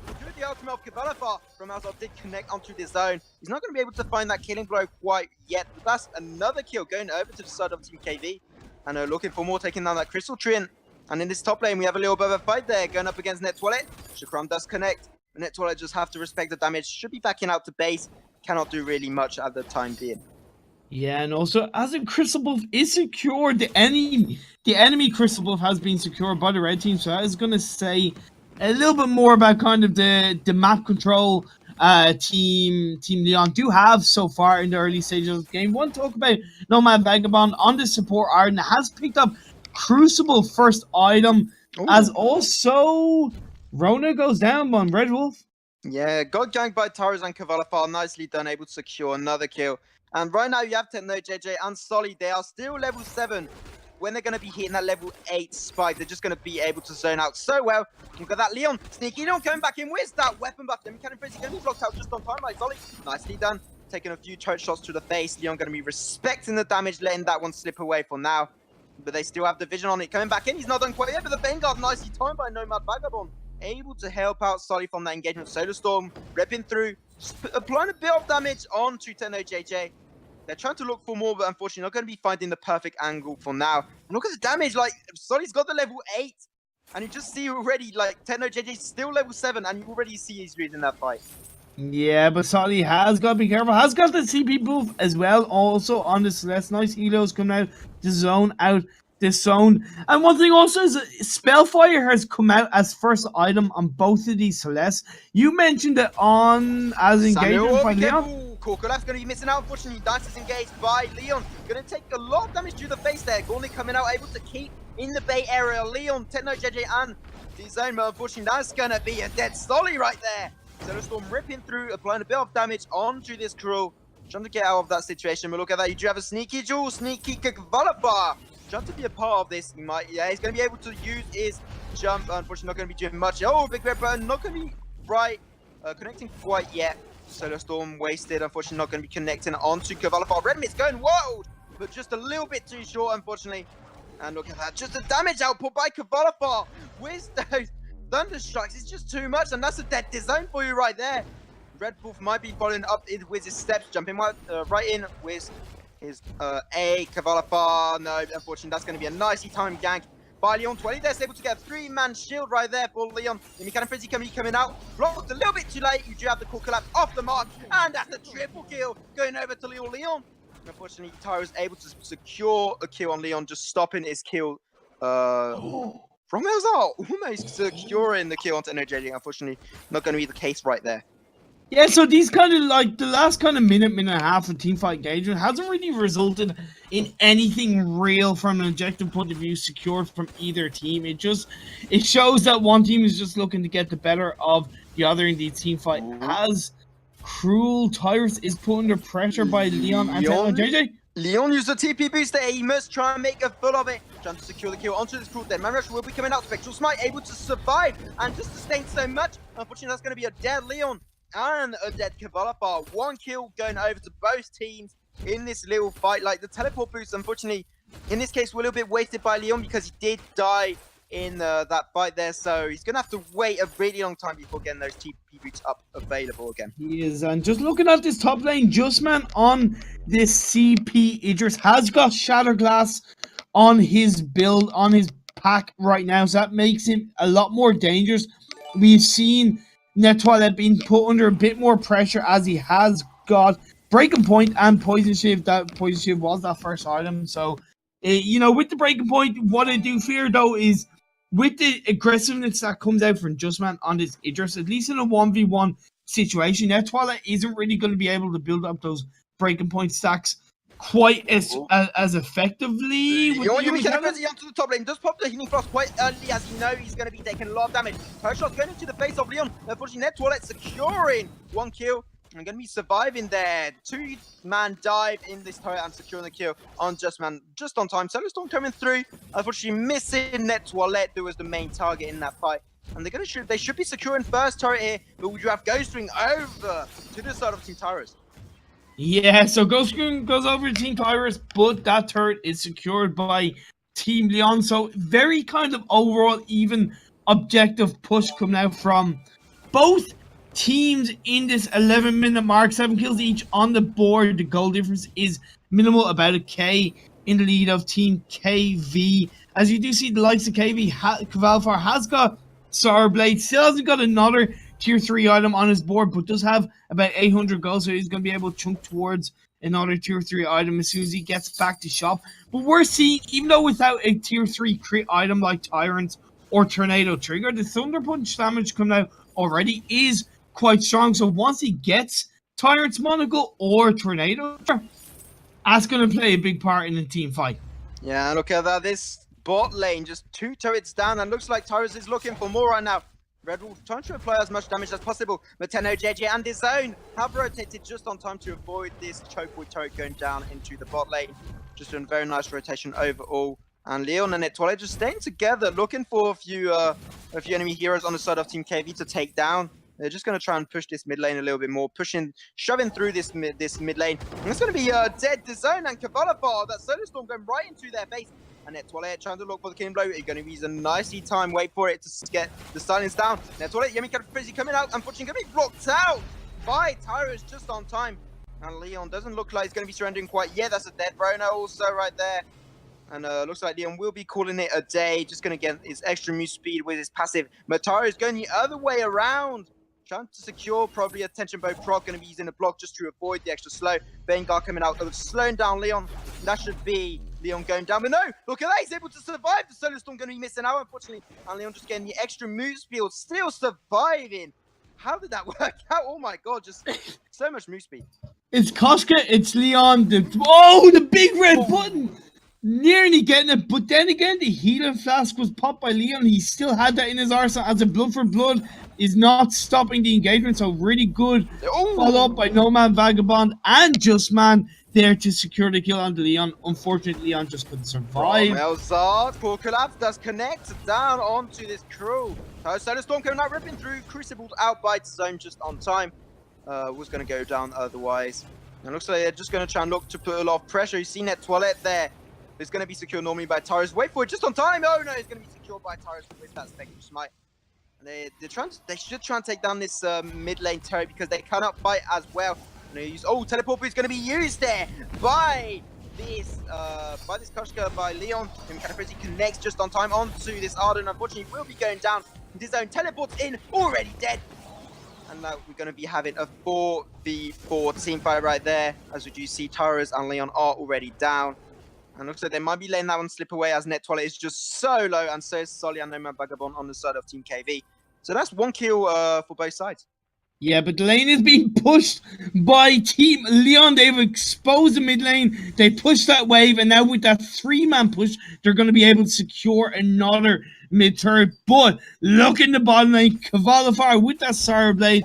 Good with the ultimate of Cavalifar. Romelzol did connect onto the zone. He's not going to be able to find that killing blow quite yet. But that's another kill going over to the side of Team KV. And looking for more, taking down that Crystal Treant. And in this top lane, we have a little bit of a fight there, going up against NetToilet. Shakram does connect. NetToilet just have to respect the damage. Should be backing out to base. Cannot do really much at the time being. Yeah, and also, as a Crystal Buff is secured, the enemy Crystal Buff has been secured by the red team, so that is going to say a little bit more about kind of the map control Team Leon do have so far in the early stages of the game. Want to talk about Nomad Vagabond on the support Arden has picked up Crucible first item. Ooh. As also Rona goes down on Red Wolf. Yeah, got ganked by Tyrus and Cavalifar. Nicely done, able to secure another kill. And right now you have Techno, JJ, and Solly. They are still level 7. When they're going to be hitting that level 8 spike, they're just going to be able to zone out so well. Look at that Leon. Sneaky Leon coming back in with that weapon buff. Then Cannon Frenzy going to be blocked out just on time by Solly. Nicely done. Taking a few choke shots to the face. Leon going to be respecting the damage, letting that one slip away for now. But they still have the vision on it. Coming back in. He's not done quite yet, but the Vanguard nicely timed by Nomad Vagabond. Able to help out Solly from that engagement. Solar Storm ripping through, applying a bit of damage onto Techno JJ. They're trying to look for more, but unfortunately not going to be finding the perfect angle for now. And look at the damage, like, Solly's got the level 8. And you just see already, like, Techno JJ's still level 7, and you already see he's losing that fight. Yeah, but Solly has got to be careful. Has got the CP buff as well, also on the Celeste. Nice helos coming out, the zone out. This zone. And one thing also is Spellfire has come out as first item on both of these Celeste. You mentioned it on as engagement by Leon. Korkolaf's going to be missing out, unfortunately. Dice is engaged by Leon. Going to take a lot of damage to the face there. Gorley coming out, able to keep in the Bay area. Leon, Techno, JJ, and the zone. But unfortunately, that's going to be a dead Solly right there. Solar Storm ripping through, applying a bit of damage onto this crew. Trying to get out of that situation. But look at that. You do have a sneaky Jewel, sneaky Cavalifar. Trying to be a part of this. He might, yeah, he's going to be able to use his jump. Unfortunately, not going to be doing much. Oh, big red button, not going to be right. Connecting quite yet. Solar Storm wasted. Unfortunately, not going to be connecting onto Cavalifar. Red Mist going wild, but just a little bit too short, unfortunately. And look at that. Just the damage output by Cavalifar. With those Thunder Strikes, it's just too much. And that's a dead zone for you right there. Red Wolf might be following up in with his steps, jumping right in with his A. Cavalifar. No, unfortunately, that's going to be a nicely timed gank by Leon. 20 there's able to get a 3-man shield right there for Leon. The Mechanic Frenzy coming out. Blocked a little bit too late. You do have the core collapse off the mark. And that's a triple kill going over to Leon. Unfortunately, Tyro is able to secure a kill on Leon, just stopping his kill. Romelzol almost securing the kill onto NOJJ. Unfortunately, not going to be the case right there. Yeah, so these kind of like the last kind of minute and a half of teamfight engagement hasn't really resulted in anything real from an objective point of view secured from either team. It shows that one team is just looking to get the better of the other in the teamfight. As Cruel Tyrus is put under pressure by Leon and JJ. Leon used the TP boost there. He must try and make a full of it. Trying to secure the kill onto this Cruel. Then Man Rush will be coming out. Spectral Smite able to survive and just sustain so much. Unfortunately, that's going to be a dead Leon and a dead Cavalifar. One kill going over to both teams in this little fight. Like the teleport boost, unfortunately, in this case, were a little bit wasted by Leon because he did die in that fight there. So he's going to have to wait a really long time before getting those TP boots up available again. He is. And just looking at this top lane, Justman on this CP Idris has got Shatter Glass on his build, on his pack right now. So that makes him a lot more dangerous. We've seen NetToilet being put under a bit more pressure as he has got Breaking Point and Poison Shiv. That Poison Shiv was that first item. So, you know, with the Breaking Point, what I do fear though is with the aggressiveness that comes out from Justman on this Idris, at least in a 1v1 situation, NetToilet isn't really going to be able to build up those Breaking Point stacks quite as effectively. You can frenzy onto the top lane. Does pop the healing frost quite early as you know he's going to be taking a lot of damage. First shot going into the face of Leon. Unfortunately, NetToilet securing one kill. I'm going to be surviving there. 2-man dive in this turret and securing the kill on Justman just on time. Solar Storm coming through. Unfortunately, missing NetToilet, who was the main target in that fight. And they should be securing first turret here, but we do have Ghost Ring over to the side of Team Tyrus. Yeah, so Ghost Ring goes over to Team Tyrus, but that turret is secured by Team Leon. So very kind of overall even objective push coming out from both teams in this 11-minute mark, 7 kills each on the board. The goal difference is minimal, about a K in the lead of Team KV. As you do see, the likes of KV, Kvalfar has got Sour Blade, still hasn't got another tier 3 item on his board, but does have about 800 gold, so he's going to be able to chunk towards another tier 3 item as soon as he gets back to shop. But we're seeing, even though without a tier 3 crit item like Tyrants or Tornado Trigger, the Thunder Punch damage coming out already is quite strong. So once he gets Tyrant's Monocle or Tornado, that's going to play a big part in the team fight. Yeah, look at that. This bot lane, just 2 turrets down, and looks like Tyrus is looking for more right now. Red Wolf trying to apply as much damage as possible, but Tenno, JJ, and his zone have rotated just on time to avoid this chokewood turret going down into the bot lane. Just doing a very nice rotation overall. And Leon and Etoile just staying together, looking for a few enemy heroes on the side of Team KV to take down. They're just going to try and push this mid lane a little bit more, shoving through this mid lane. And it's going to be dead the zone and Kvalfar. That Solar Storm going right into their base. And Etoile trying to look for the killing blow. He's going to use a nicely timed wait for it to get the silence down. Etoile, Yemi Frizzy coming out. Unfortunately, going to be blocked out by Tyrus just on time. And Leon doesn't look like he's going to be surrendering quite yet. That's a dead Rona also right there. And looks like Leon will be calling it a day. Just going to get his extra move speed with his passive. Mataro is going the other way around. Trying to secure probably a tension bow proc. Going to be using a block just to avoid the extra slow. Vainglory coming out, slowing down Leon. That should be Leon going down. But no, look at that. He's able to survive. The Solar Storm going to be missing out, unfortunately. And Leon just getting the extra move speed. Still surviving. How did that work out? Oh my god, just so much move speed. It's Koshka, it's Leon. The big red button! Nearly getting it, but then again, the healing flask was popped by Leon. He still had that in his arsenal, as a blood for blood is not stopping the engagement. So really good follow up by Nomad, Vagabond, and Justman there to secure the kill onto Leon. Unfortunately, Leon just couldn't survive. Melzard, poor collapse does connect down onto this crew. Solar Storm coming out, ripping through, Crucibled out by Zone just on time. Was going to go down otherwise. And looks like they're just going to try and look to put a lot of pressure. You've seen that Toilette there. It's going to be secured normally by Tyrus. Wait for it just on time. Oh no, it's going to be secured by Tyrus with that Spectrum Smite. And they should try and take down this mid lane turret because they cannot fight as well. And they use, teleport is going to be used there by this Koshka by Leon. And Cataphrasy connects just on time onto this Arden. Unfortunately, will be going down. His own teleports in, already dead. And now we're going to be having a 4v4 team fight right there. As we do see, Tyrus and Leon are already down. And looks like they might be letting that one slip away as Net Toilet is just so low, and so is Solly and Nomad Vagabond on the side of Team KV. So that's 1 kill for both sides. Yeah, but the lane is being pushed by Team Leon. They've exposed the mid lane. They pushed that wave, and now with that 3-man push, they're going to be able to secure another mid turret. But look in the bottom lane, Kvalfar with that Sour Blade.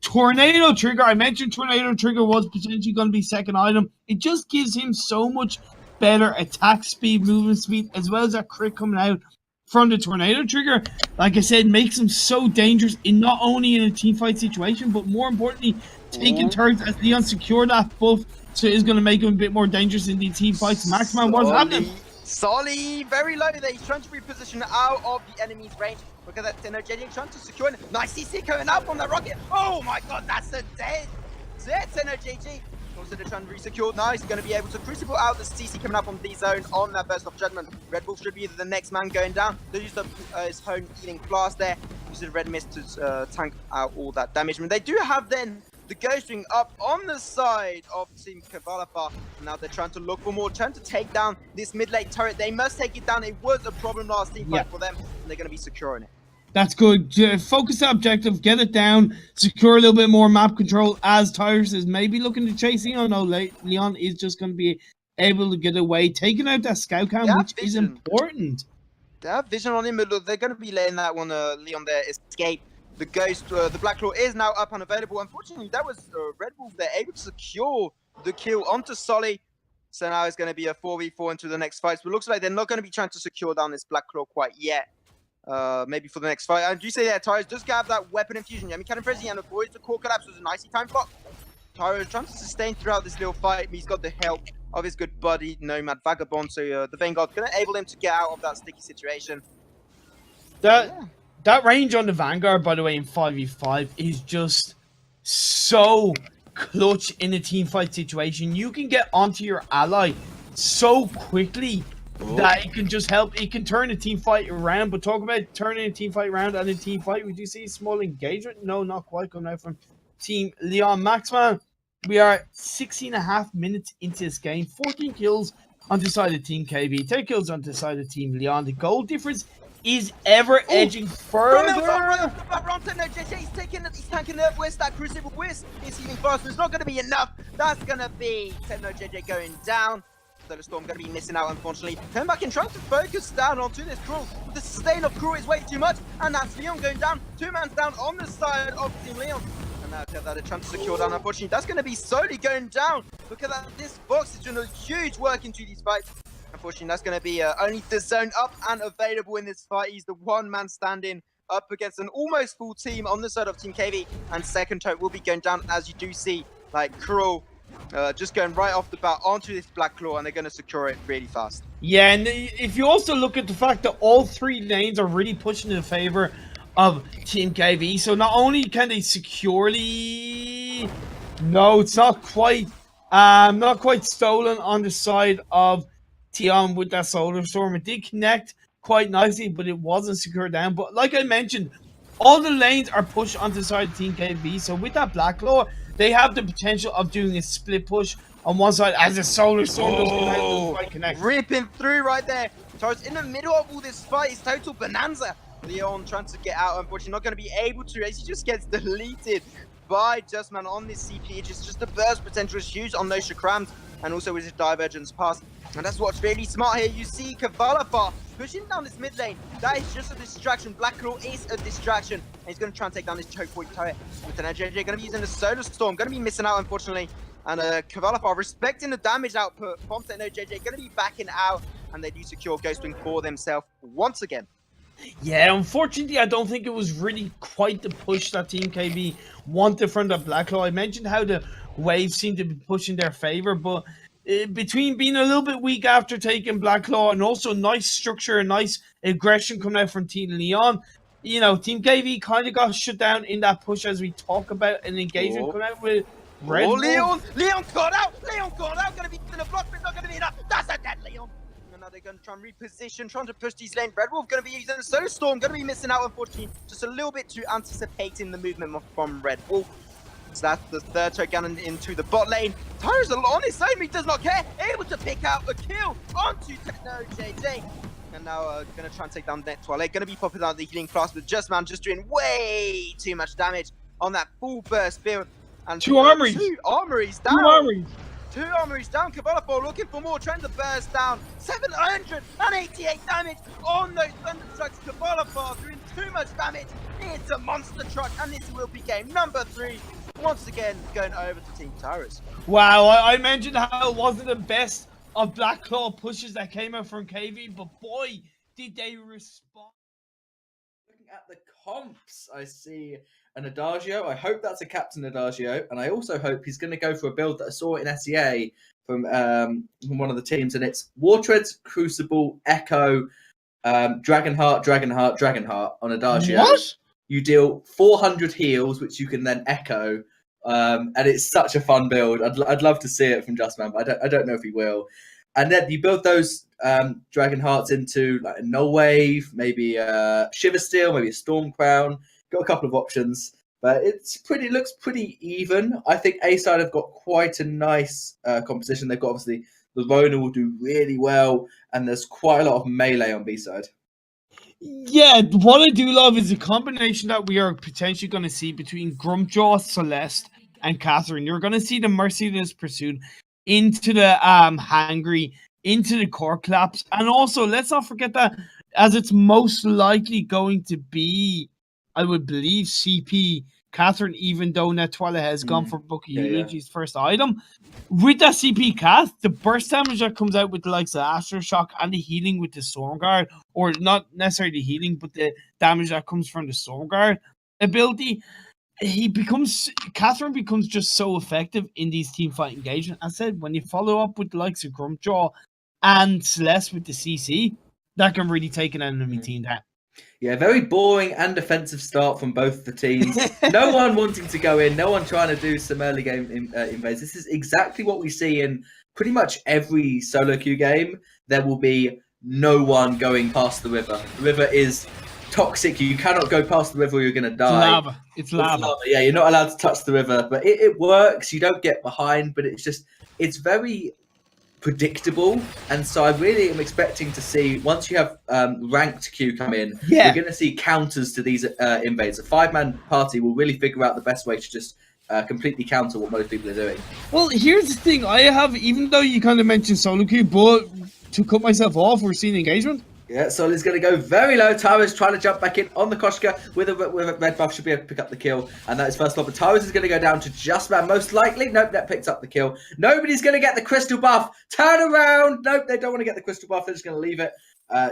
Tornado Trigger, I mentioned Tornado Trigger was potentially going to be second item. It just gives him so much better attack speed, movement speed, as well as that crit coming out from the Tornado Trigger. Like I said, makes him so dangerous in not only in a team fight situation, but more importantly, taking turns as Leon secured that buff, so it's going to make him a bit more dangerous in the team fights. Maxman, what's happening? Solly, very low there. He's trying to reposition out of the enemy's range. Look at that Tenno, JJ trying to secure it. Nice CC coming out from the rocket. Oh my god, that's a dead Tenno, JJ. Also, they're trying to resecure. Nice, going to be able to crucible out the CC coming up from D zone on that burst of judgment. Red Wolf should be the next man going down. They used his home healing blast there. Using Red Mist to tank out all that damage. And they do have then the Ghost Ring up on the side of Team Kvalfar. Now they're trying to look for more, trying to take down this mid lane turret. They must take it down. It was a problem last team fight for them, and they're going to be securing it. That's good. Focus the objective, get it down, secure a little bit more map control as Tyrus is maybe looking to chase Leon. No, Leon is just going to be able to get away, taking out that scout cam, which is important. They have vision on him, but look, they're going to be letting that one, Leon there, escape. The Ghost, the Black Claw is now up and available. Unfortunately, that was Red Wolf. They're able to secure the kill onto Solly. So now it's going to be a 4v4 into the next fight. But it looks like they're not going to be trying to secure down this Black Claw quite yet. Maybe for the next fight. And do you say that Tyrus does grab that weapon infusion? Yami Cannon Frizzy and avoids the core collapse. Was a nicely timed block. Tyrus trying to sustain throughout this little fight. He's got the help of his good buddy Nomad Vagabond. So the Vanguard going to enable him to get out of that sticky situation. That That range on the Vanguard, by the way, in 5v5 is just so clutch in a team fight situation. You can get onto your ally so quickly that it can just help. It can turn a team fight around. But talk about turning a team fight around and a team fight. Would you see a small engagement? No, not quite coming out from Team Leon. Maxman, we are 16.5 minutes into this game. 14 kills on the side of Team KB. 10 kills on the side of Team Leon. The goal difference is ever edging further. He's tanking the Wisp, that Crucible Wisp. He's healing fast, but it's not going to be enough. That's going to be Techno JJ going down. The Storm going to be missing out, unfortunately. Coming back and trying to focus down onto this Cruel. The sustain of Cruel is way too much, and that's Leon going down. 2 mans down on the side of Team Leon. And now they're trying to secure down, unfortunately. That's going to be slowly going down. Look at that. This box is doing a huge work into these fights. Unfortunately, that's going to be only the zone up and available in this fight. He's the one man standing up against an almost full team on the side of Team KV. And second tote will be going down, as you do see, like Cruel just going right off the bat onto this Black Claw, and they're going to secure it really fast. Yeah, and if you also look at the fact that all 3 lanes are really pushing in favor of Team KV, so not only can they securely... No, it's not quite stolen on the side of Tion with that Solar Storm. It did connect quite nicely, but it wasn't secured down. But like I mentioned, all the lanes are pushed onto the side of Team KB. So with that Black Claw, they have the potential of doing a split push on one side as the Solar Storm doesn't connect. Ripping through right there. Taurus in the middle of all this fight is total bonanza. Leon trying to get out, unfortunately not going to be able to, as he just gets deleted by Justman on this CP. It's just the burst potential is huge on those Chakrams, and also with his Divergence pass. And that's what's really smart here. You see Kavalafar pushing down this mid lane. That is just a distraction. Black Claw is a distraction. And he's going to try and take down this choke point turret. With an JJ going to be using the Solar Storm. Going to be missing out, unfortunately. And Kavalafar respecting the damage output from Techno JJ. Going to be backing out. And they do secure Ghostwing for themselves once again. Yeah, unfortunately, I don't think it was really quite the push that Team KB wanted from the Black Claw. I mentioned how the waves seem to be pushing their favor, but between being a little bit weak after taking Black Claw and also nice structure and nice aggression coming out from Team Leon, you know, Team KV kind of got shut down in that push as we talk about an engagement coming out with Red Wolf. Leon got out! Leon got out! Gonna be in a block, but not gonna be enough! That's a dead Leon! And now they're gonna try and reposition, trying to push these lanes. Red Wolf gonna be using the Solar Storm, gonna be missing out, unfortunately, just a little bit too anticipating the movement from Red Wolf. So that's the third turret gun into the bot lane. Tyro's on his own, he does not care. Able to pick out a kill onto Techno JJ. And now going to try and take down Net Toilet. Going to be popping out the healing flask, but Justman just doing way too much damage on that full burst build. And two armories. 2 armories down. 2 armories. 2 armories down. Kavalafar looking for more, trying to burst down. 788 damage on those Thunder Trucks. Kavalafar doing too much damage. It's a monster truck, and this will be game number 3. Once again, going over to Team Tyrus. Wow, I mentioned how it wasn't the best of Black Claw pushes that came out from KV, but boy, did they respond. Looking at the comps, I see an Adagio. I hope that's a Captain Adagio, and I also hope he's going to go for a build that I saw in SEA from one of the teams, and it's Wartreads, Crucible, Echo, Dragonheart, Dragonheart, Dragonheart on Adagio. What? You deal 400 heals, which you can then echo, and it's such a fun build. I'd love to see it from Justman, but I don't know if he will. And then you build those Dragon Hearts into like a Null Wave, maybe a Shiver Steel, maybe a Storm Crown. Got a couple of options, but looks pretty even. I think A side have got quite a nice composition. They've got obviously the Rona will do really well, and there's quite a lot of melee on B side. Yeah, what I do love is the combination that we are potentially going to see between Grumpjaw, Celeste, and Catherine. You're going to see the Merciless Pursuit into the Hangry, into the Core Collapse, and also let's not forget that as it's most likely going to be, I would believe, CP Catherine, even though Netwala has gone for Book of Eulogy's first item. With that CP Cath, the burst damage that comes out with the likes of Aftershock and the healing with the Stormguard, or not necessarily healing, but the damage that comes from the Stormguard ability, Catherine becomes just so effective in these team fight engagements. I said, when you follow up with the likes of Grumpjaw and Celeste with the CC, that can really take an enemy team down. Yeah, very boring and defensive start from both the teams. No one wanting to go in, no one trying to do some early game invades. This is exactly what we see in pretty much every solo queue game. There will be no one going past the river. The river is toxic. You cannot go past the river or you're going to die. It's lava. Yeah, you're not allowed to touch the river, but it works. You don't get behind, but it's very predictable, and so I really am expecting to see, once you have ranked queue come in, you're going to see counters to these invades. A 5-man party will really figure out the best way to just completely counter what most people are doing. Well, here's the thing. I have, even though you kind of mentioned solo queue, but to cut myself off, we're seeing engagement. Yeah, Soli's going to go very low. Tyrus trying to jump back in on the Koshka with a red buff, should be able to pick up the kill. And that is first off. But Tyrus is going to go down to Justman, most likely. Nope, that picks up the kill. Nobody's going to get the crystal buff. Turn around. Nope, they don't want to get the crystal buff. They're just going to leave it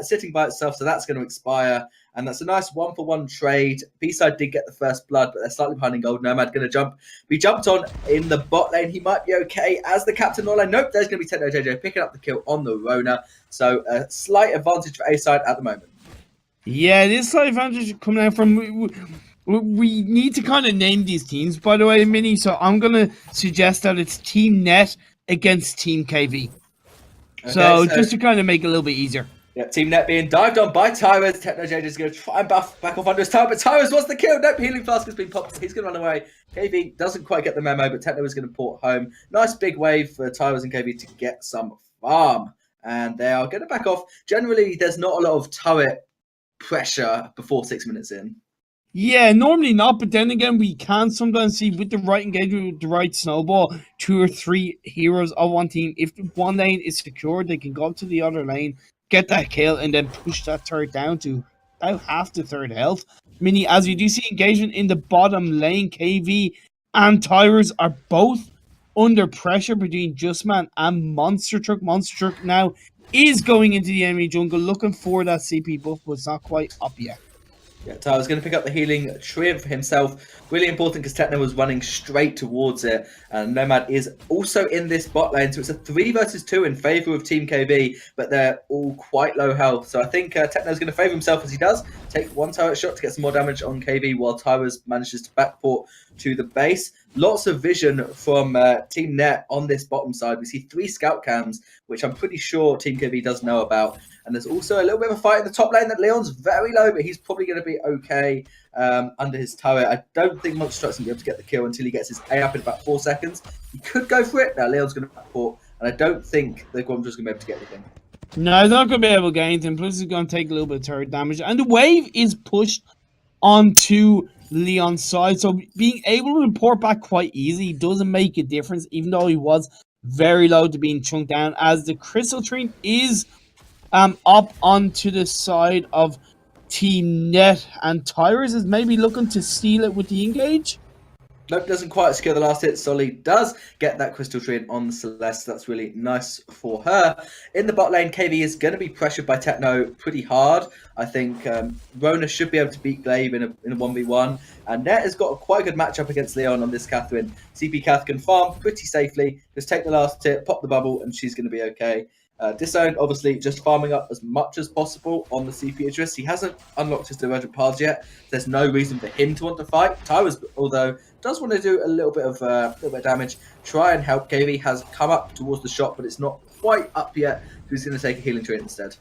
sitting by itself. So that's going to expire. And that's a nice 1-for-1 trade. B-side did get the first blood, but they're slightly behind in gold. Nomad going to be jumped on in the bot lane. He might be okay as the captain online. Nope, there's going to be Techno JJ picking up the kill on the Rona. So a slight advantage for A-side at the moment. Yeah, this slight advantage coming out from... We need to kind of name these teams, by the way, Mini. So I'm going to suggest that it's Team Net against Team KV. Okay, so just to kind of make it a little bit easier. Yeah, Team Net being dived on by Tyrus. Techno JJ is going to try and buff back off under his tower, but Tyrus wants the kill. Nope, healing flask has been popped. He's going to run away. KV doesn't quite get the memo, but Techno is going to port home. Nice big wave for Tyrus and KV to get some farm. And they are going to back off. Generally, there's not a lot of turret pressure before 6 minutes in. Yeah, normally not, but then again, we can sometimes see with the right engagement, with the right snowball, 2 or 3 heroes of one team. If one lane is secured, they can go up to the other lane, get that kill, and then push that turret down to about half the third health. Mini, as we do see engagement in the bottom lane, KV and Tyrus are both under pressure between Justman and Monster Truck. Monster Truck now is going into the enemy jungle, looking for that CP buff, but it's not quite up yet. Yeah, Tyler's going to pick up the healing triumph for himself. Really important because Techno was running straight towards it. And Nomad is also in this bot lane. So it's a 3 versus 2 in favour of Team KB. But they're all quite low health. So I think Techno's going to favour himself as he does. Take one turret shot to get some more damage on KB while Tyrus manages to backport to the base. Lots of vision from Team Net on this bottom side. We see 3 scout cams, which I'm pretty sure Team KB does know about. And there's also a little bit of a fight in the top lane that Leon's very low, but he's probably going to be okay under his turret. I don't think Monster Truck's going to be able to get the kill until he gets his A up in about 4 seconds. He could go for it. Now Leon's going to backport, and I don't think the Guamdra's going to be able to get anything. No, he's not going to be able to get anything. Plus, he's going to take a little bit of turret damage. And the wave is pushed onto Leon's side. So being able to report back quite easy doesn't make a difference, even though he was very low to being chunked down, as the Crystal Tree is up onto the side of Team Net, and Tyrus is maybe looking to steal it with the engage. Nope, doesn't quite secure the last hit. Solly does get that Crystal Tree on Celeste. That's really nice for her. In the bot lane, KV is going to be pressured by Techno pretty hard. I think Rona should be able to beat Glaive in a 1v1. And Net has got a quite good matchup against Leon on this Catherine. CP Cath can farm pretty safely. Just take the last hit, pop the bubble, and she's going to be okay. Disowned, obviously, just farming up as much as possible on the CP Idris. He hasn't unlocked his divergent paths yet. There's no reason for him to want to fight. Tyrus, although, does want to do a little bit of damage. Try and help. KV has come up towards the shot, but it's not quite up yet. So he's going to take a healing tree instead.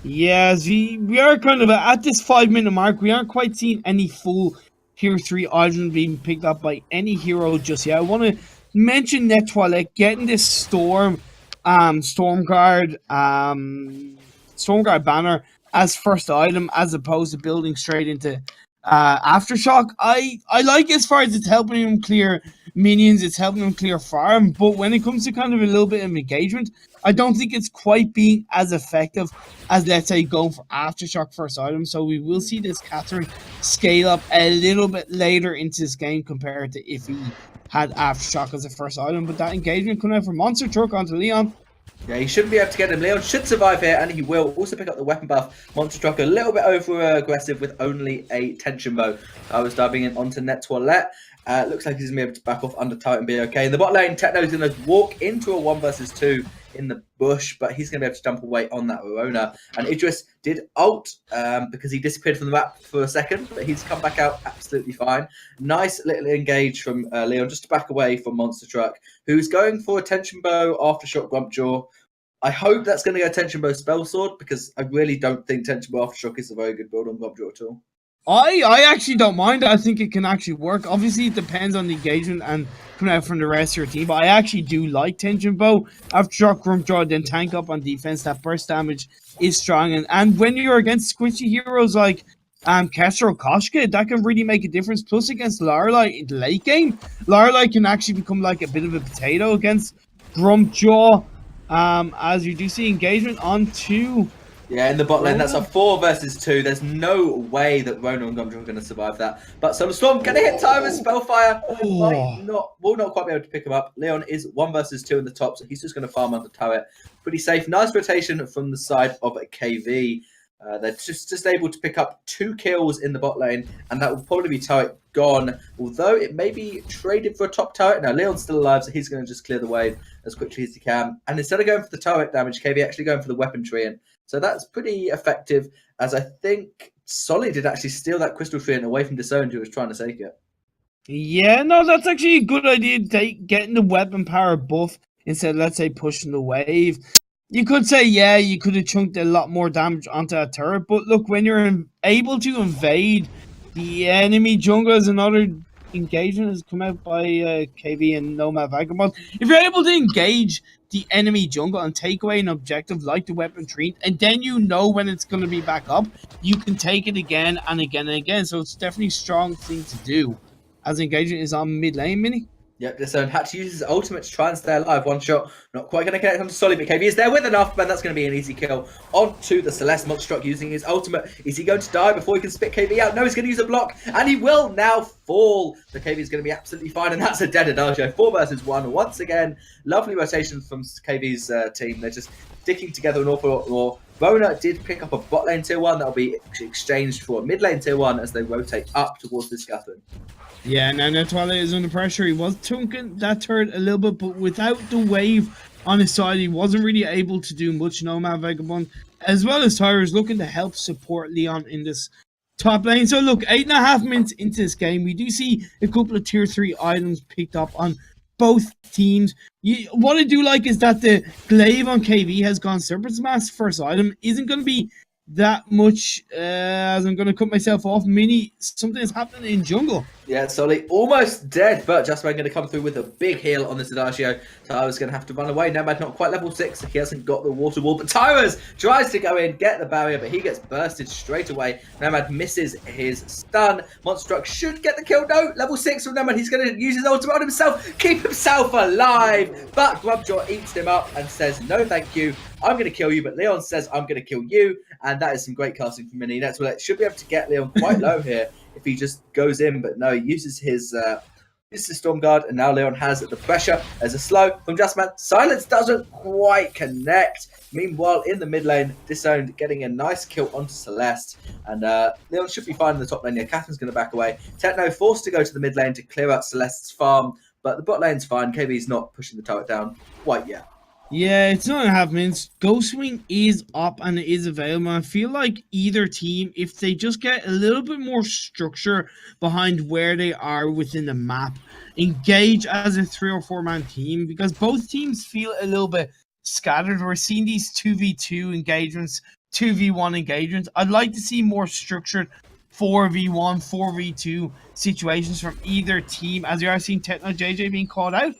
Yes, we are kind of at this 5-minute mark. We aren't quite seeing any full Hero 3 items being picked up by any hero just yet. I want to mention Net Toilette getting this Stormguard banner as first item, as opposed to building straight into Aftershock. I like it as far as it's helping him clear minions, it's helping him clear farm, but when it comes to kind of a little bit of engagement, I don't think it's quite being as effective as, let's say, going for Aftershock first item. So we will see this Catherine scale up a little bit later into this game compared to if he had Aftershock as a first item. But that engagement coming out from Monster Truck onto Leon. Yeah, he shouldn't be able to get him. Leon should survive here, and he will also pick up the weapon buff. Monster Truck a little bit over-aggressive with only a tension bow. I was diving in onto Net Toilette. Looks like he's going to be able to back off under turret and be okay. In the bot lane, Techno is going to walk into a 1 versus 2 in the bush, but he's going to be able to jump away on that Verona. And Idris did ult because he disappeared from the map for a second, but he's come back out absolutely fine. Nice little engage from Leon just to back away from Monster Truck, who's going for a Tension Bow, Aftershock, Grumpjaw. I hope that's going to go Tension Bow, Spell Sword, because I really don't think Tension Bow, Aftershock is a very good build on Grumpjaw at all. I actually don't mind. I think it can actually work. Obviously, it depends on the engagement and coming out from the rest of your team. But I actually do like Tension Bow. Aftershock, Grumpjaw, then tank up on defense. That burst damage is strong. And when you're against squishy heroes like Kester or Koshka, that can really make a difference. Plus, against Lorelei in the late game, Lorelei can actually become like a bit of a potato against Grumpjaw. As you do see engagement on 2. Yeah, in the bot lane, that's a 4 versus 2. There's no way that Rona and Gumdra are going to survive that. But Solar Storm going to hit Tyra's Spellfire. Will not quite be able to pick him up. Leon is 1 versus 2 in the top, so he's just going to farm on the turret. Pretty safe. Nice rotation from the side of KV. They're just able to pick up 2 kills in the bot lane, and that will probably be turret gone. Although it may be traded for a top turret. Now, Leon's still alive, so he's going to just clear the wave as quickly as he can. And instead of going for the turret damage, KV actually going for the weapon treant. So that's pretty effective, as I think Solly did actually steal that crystal treant away from Disowned, who was trying to take it. Yeah, no, that's actually a good idea. Getting the weapon power buff instead of, let's say, pushing the wave. You could say, yeah, you could have chunked a lot more damage onto that turret. But look, when you're able to invade the enemy jungle, as another engagement has come out by KV and Nomad Vagabond. If you're able to engage the enemy jungle and take away an objective like the weapon treat, and then you know when it's going to be back up, you can take it again and again and again. So it's definitely a strong thing to do. As engagement is on mid lane, Mini. Yep, Disowned had to use his ultimate to try and stay alive. One shot, not quite going to connect onto Solly, but KV is there with enough, but that's going to be an easy kill. Onto the Celeste Monster Truck using his ultimate. Is he going to die before he can spit KV out? No, he's going to use a block, and he will now fall. The KV is going to be absolutely fine, and that's a dead Adagio. 4 versus 1 once again. Lovely rotation from KV's team. They're just sticking together an awful lot more. Rona did pick up a bot lane tier 1 that will be exchanged for a mid lane tier 1 as they rotate up towards this Scathern. Yeah, now Twilight is under pressure. He was chunking that turret a little bit, but without the wave on his side, he wasn't really able to do much. Nomad Vagabond, as well as Tyra, is looking to help support Leon in this top lane. So look, 8.5 minutes into this game, we do see a couple of tier 3 items picked up on both teams. What I do like is that the glaive on KV has gone Serpent's Mask. First item isn't going to be that much, as I'm going to cut myself off. Mini, something is happening in jungle. Yeah, Solly almost dead, but Justman going to come through with a big heal on this Adagio. Tyra's going to have to run away. Nomad not quite level 6. He hasn't got the water wall, but Tyra's tries to go in, get the barrier, but he gets bursted straight away. Nomad misses his stun. Monster Truck should get the kill. No, level 6 from Nomad. He's going to use his ultimate on himself, keep himself alive. But Grubjaw eats him up and says, no, thank you. I'm going to kill you, but Leon says, I'm going to kill you. And that is some great casting from Mini. That's what it should be able to get Leon quite low here if he just goes in. But no, he uses his Storm Guard, and now Leon has the pressure as a slow from Justman. Silence doesn't quite connect. Meanwhile, in the mid lane, Disowned getting a nice kill onto Celeste. And Leon should be fine in the top lane. Yeah, Catherine's going to back away. Techno forced to go to the mid lane to clear out Celeste's farm. But the bot lane's fine. KV's not pushing the turret down quite yet. Yeah, it's 9.5 minutes. Ghostwing is up and it is available. I feel like either team, if they just get a little bit more structure behind where they are within the map, engage as a 3 or 4 man team, because both teams feel a little bit scattered. We're seeing these 2v2 engagements, 2v1 engagements. I'd like to see more structured 4v1, 4v2 situations from either team, as you are seeing Techno JJ being called out.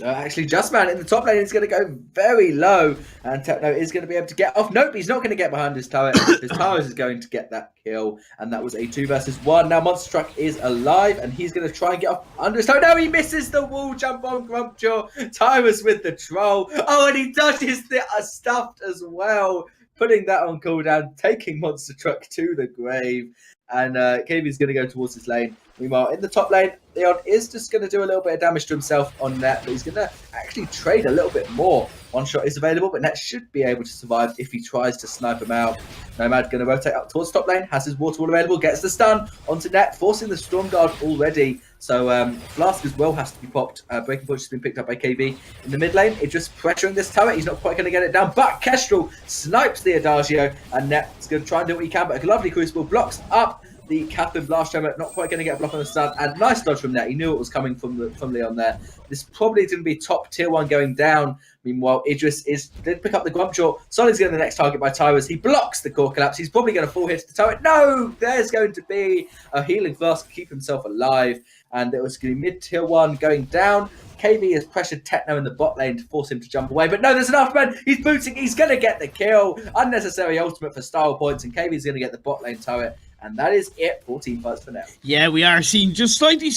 Actually, Justman in the top lane is going to go very low, and Techno is going to be able to get off. Nope, he's not going to get behind his turret. His turret is going to get that kill, and that was a 2 versus 1. Now Monster Truck is alive, and he's going to try and get off under his turret. No, he misses the wall jump on Grumpjaw. Tyra's with the troll. Oh, and he dodges the stuffed as well, putting that on cooldown, taking Monster Truck to the grave. And KV's going to go towards his lane. Meanwhile, in the top lane, Leon is just going to do a little bit of damage to himself on that, but he's going to actually trade a little bit more One shot is available, but Net should be able to survive if he tries to snipe him out. Nomad going to rotate up towards top lane, has his water wall available, gets the stun onto Net, forcing the Storm Guard already. So Flask as well has to be popped. Breaking Punch has been picked up by KB in the mid lane. It's just pressuring this turret. He's not quite going to get it down, but Kestrel snipes the Adagio, and Net's going to try and do what he can, but a lovely Crucible blocks up the Catherine Blast Tremor, not quite going to get a block on the stun, and nice dodge from Net. He knew it was coming from Leon there. This probably going to be top tier 1 going down. Meanwhile, Idris did pick up the Grump Jaw. Solid's getting the next target by Tyrus. He blocks the core collapse. He's probably going to fall here to the turret. No! There's going to be a healing flask to keep himself alive. And it was going to be mid tier 1 going down. KB has pressured Techno in the bot lane to force him to jump away. But no, there's an Afterman. He's booting. He's going to get the kill. Unnecessary ultimate for style points. And KB's going to get the bot lane turret. And that is it for teamfights for now. Yeah, we are seeing just slightly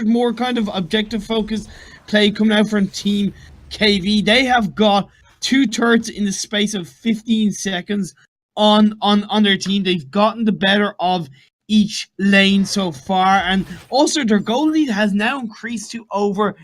more kind of objective focused play coming out from Team KV. They have got 2 turrets in the space of 15 seconds on their team. They've gotten the better of each lane so far, and also their goal lead has now increased to over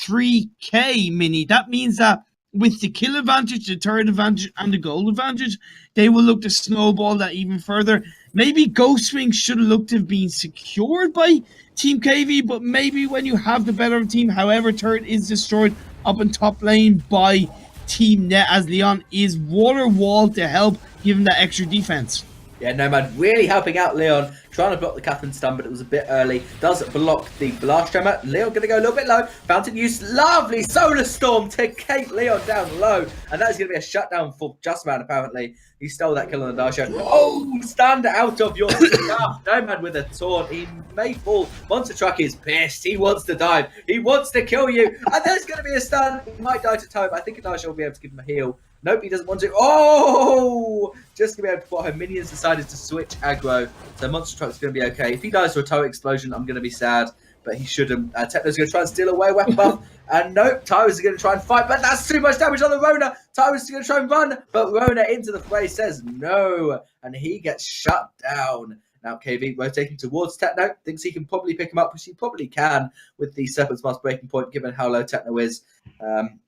3k mini. That means that with the kill advantage, the turret advantage, and the goal advantage, they will look to snowball that even further. Maybe Ghostwing should have looked to have been secured by Team KV, but maybe when you have the better of team, however, turret is destroyed up in top lane by Team Net, as Leon is water walled to help give him that extra defense. Yeah, Nomad really helping out Leon, trying to block the Catherine stun, but it was a bit early. Does block the Blast Tremor. Leon going to go a little bit low. Fountain use, lovely Solar Storm to keep Leon down low. And that is going to be a shutdown for Justman, apparently. He stole that kill on the Darsho. Oh, stand out of your stuff. Nomad with a taunt. He may fall. Monster Truck is pissed. He wants to dive. He wants to kill you. And there's going to be a stun. He might die to time. I think Darsho will be able to give him a heal. Nope, he doesn't want to. Oh! Just going to be able to put her minions decided to switch aggro. So Monster Truck's going to be okay. If he dies to a turret explosion, I'm going to be sad. But he shouldn't. Techno's going to try and steal away weapon buff. And nope, Tyrus is going to try and fight. But that's too much damage on the Rona. Tyrus is going to try and run. But Rona into the fray says no. And he gets shut down. Now KV rotating towards Techno. Thinks he can probably pick him up, which he probably can with the Serpent's Mask breaking point, given how low Techno is. And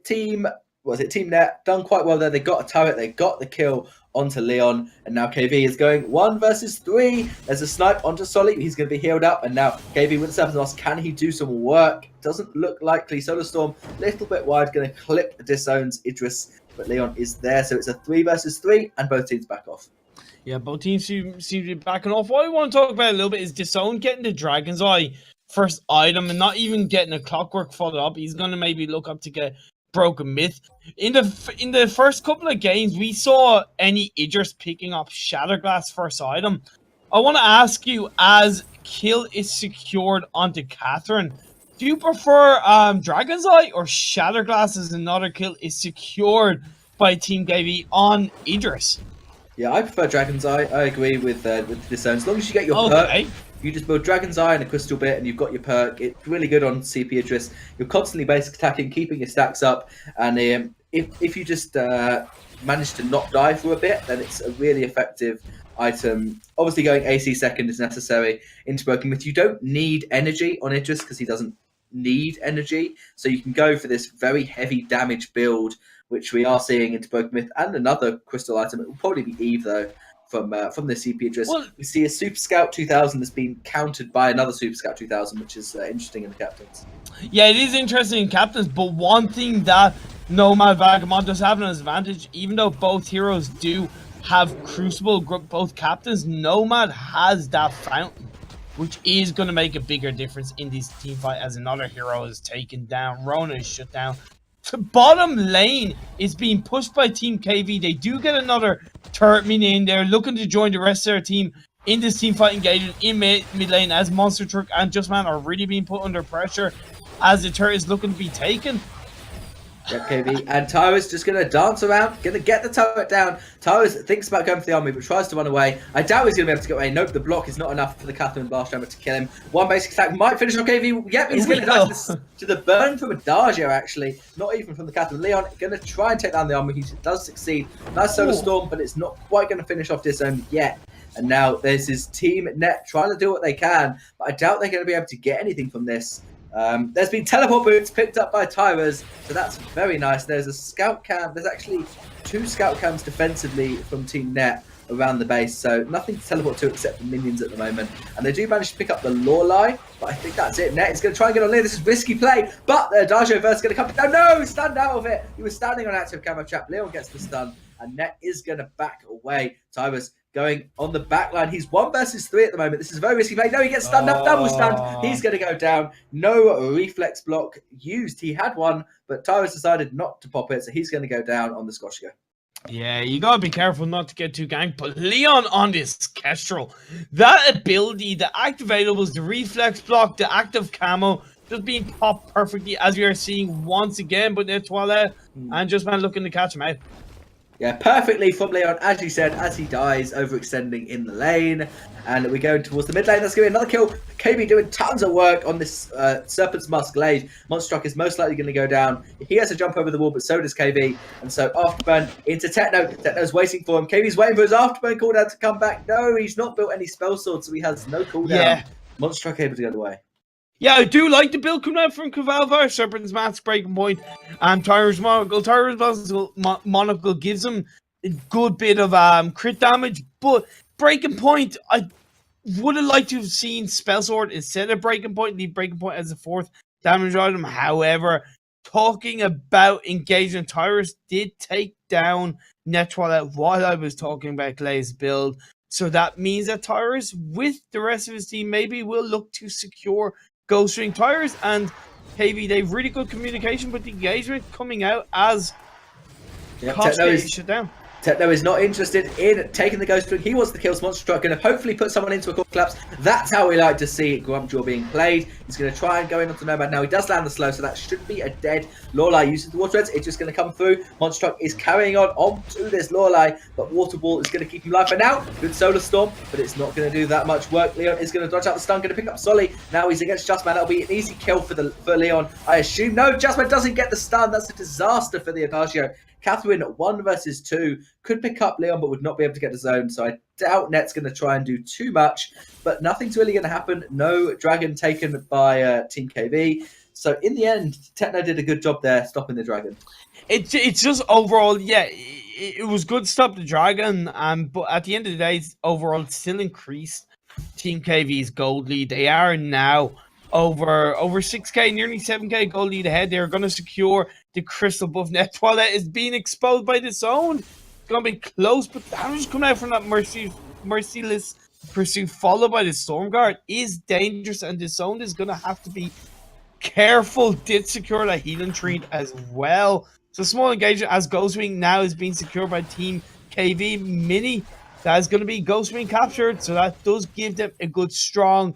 Team Net done quite well there. They got a turret, they got the kill onto Leon, and now KV is going 1 versus 3. There's a snipe onto Solly. He's going to be healed up, and now KV with the Serpent's Mask. Can he do some work? Doesn't look likely. Solar Storm, little bit wide, going to clip disowns Idris, but Leon is there, so it's a 3 versus 3, and both teams back off. Yeah, both teams seem to be backing off. What I want to talk about a little bit is Disown getting the Dragon's Eye first item and not even getting a Clockwork followed up. He's going to maybe look up to get Broken Myth. In the first couple of games, we saw any Idris picking up Shatterglass first item. I want to ask you, as kill is secured onto Catherine, do you prefer Dragon's Eye or Shatterglass as another kill is secured by Team KV on Idris? Yeah, I prefer Dragon's Eye. I agree with Disown. As long as you get your perk, you just build Dragon's Eye and a Crystal Bit and you've got your perk. It's really good on CP Idris. You're constantly basic attacking, keeping your stacks up, and if you just manage to not die for a bit, then it's a really effective item. Obviously going AC second is necessary into Broken Myth. You don't need energy on Idris because he doesn't need energy, so you can go for this very heavy damage build, which we are seeing into Broken Myth, and another crystal item. It will probably be Eve though, from the CP Idris. Well, we see a Super Scout 2000 that's been countered by another Super Scout 2000, which is interesting in the captains. Yeah, it is interesting in captains, but one thing that Nomad Vagabond does have an advantage, even though both heroes do have Crucible, both captains, Nomad has that fountain, which is going to make a bigger difference in this team fight as another hero is taken down. Rona is shut down. The bottom lane is being pushed by Team KV. They do get another turret mini in there, looking to join the rest of their team in this team fight engagement in mid lane, as Monster Truck and Justman are really being put under pressure as the turret is looking to be taken. Yep, KV. And Tyrus just going to dance around, going to get the turret down. Tyrus thinks about going for the army, but tries to run away. I doubt he's going to be able to get away. Nope, the block is not enough for the Catherine Blast Hammer to kill him. One basic attack might finish on KV. Yep, he's going to die to the burn from Adagio, actually. Not even from the Catherine. Leon going to try and take down the army. He does succeed. Nice Solar Storm, but it's not quite going to finish off Disown yet. And now there's his Team Net trying to do what they can, but I doubt they're going to be able to get anything from this. There's been teleport boots picked up by Tyrers, so that's very nice. There's a scout cam. There's actually 2 scout cams defensively from Team Net around the base, so nothing to teleport to except for minions at the moment. And they do manage to pick up the Lorelei, but I think that's it. Net is going to try and get on Leon. This is risky play, but the Darjo verse is going to come down. No, stand out of it. He was standing on active camo trap. Leon gets the stun, and Net is going to back away. Tyrus going on the back line. He's 1 versus 3 at the moment. This is a very risky play. No, he gets stunned up, double stunned. He's going to go down. No reflex block used. He had one, but Tyrus decided not to pop it, so he's going to go down on the Scotch go. Yeah, you gotta be careful not to get too ganked. But Leon on this Kestrel, that ability, the activatables, the reflex block, the active camo, just being popped perfectly as we are seeing once again. But the Toilet and Justman looking to catch him out. Yeah, perfectly from Leon, as you said, as he dies, overextending in the lane. And we're going towards the mid lane. That's going to be another kill. KB doing tons of work on this Serpent's Musk Glade. Monster Truck is most likely going to go down. He has to jump over the wall, but so does KB. And so Afterburn into Techno. Techno's waiting for him. KB's waiting for his Afterburn cooldown to come back. No, he's not built any spell sword, so he has no cooldown. Yeah. Monster Truck able to get away. Yeah, I do like the build coming out from Cavalvar, Serpent's Mask, Breaking Point, and Tyrus Monocle. Tyrus Monocle gives him a good bit of crit damage, but Breaking Point, I would have liked to have seen Spell Sword instead of Breaking Point, leave Breaking Point as a 4th damage item. However, talking about engagement, Tyrus did take down Net Toilet while I was talking about Clay's build. So that means that Tyrus, with the rest of his team, maybe will look to secure Ghost Ring. Tyrus and KV, they have really good communication, but the engagement coming out as shut down. Techno is not interested in taking the Ghost Ring. He wants to kill Monster Truck and hopefully put someone into a core collapse. That's how we like to see Grumpjaw being played. He's going to try and go in onto Nomad. Now he does land the slow, so that should be a dead Lorelei. Uses the Water Reds. It's just going to come through. Monster Truck is carrying on onto this Lorelei, but Water Ball is going to keep him alive for now. Good Solar Storm, but it's not going to do that much work. Leon is going to dodge out the stun, going to pick up Solly. Now he's against Justman. That'll be an easy kill for Leon, I assume. No, Justman doesn't get the stun. That's a disaster for the Adagio. Catherine, 1 versus 2, could pick up Leon, but would not be able to get the zone. So I doubt Net's going to try and do too much, but nothing's really going to happen. No dragon taken by Team KV. So in the end, Techno did a good job there stopping the dragon. It's just overall, yeah, it was good to stop the dragon, but at the end of the day, overall, it still increased Team KV's gold lead. They are now over 6k, nearly 7k gold lead ahead. They're going to secure the crystal buff. Net Toilet is being exposed by the zone. It's going to be close, but damage coming out from that merciless pursuit, followed by the Storm Guard, is dangerous, and the zone is going to have to be careful. Did secure that healing treat as well. So small engagement as Ghostwing now is being secured by Team KV Mini. That is going to be Ghostwing captured, so that does give them a good, strong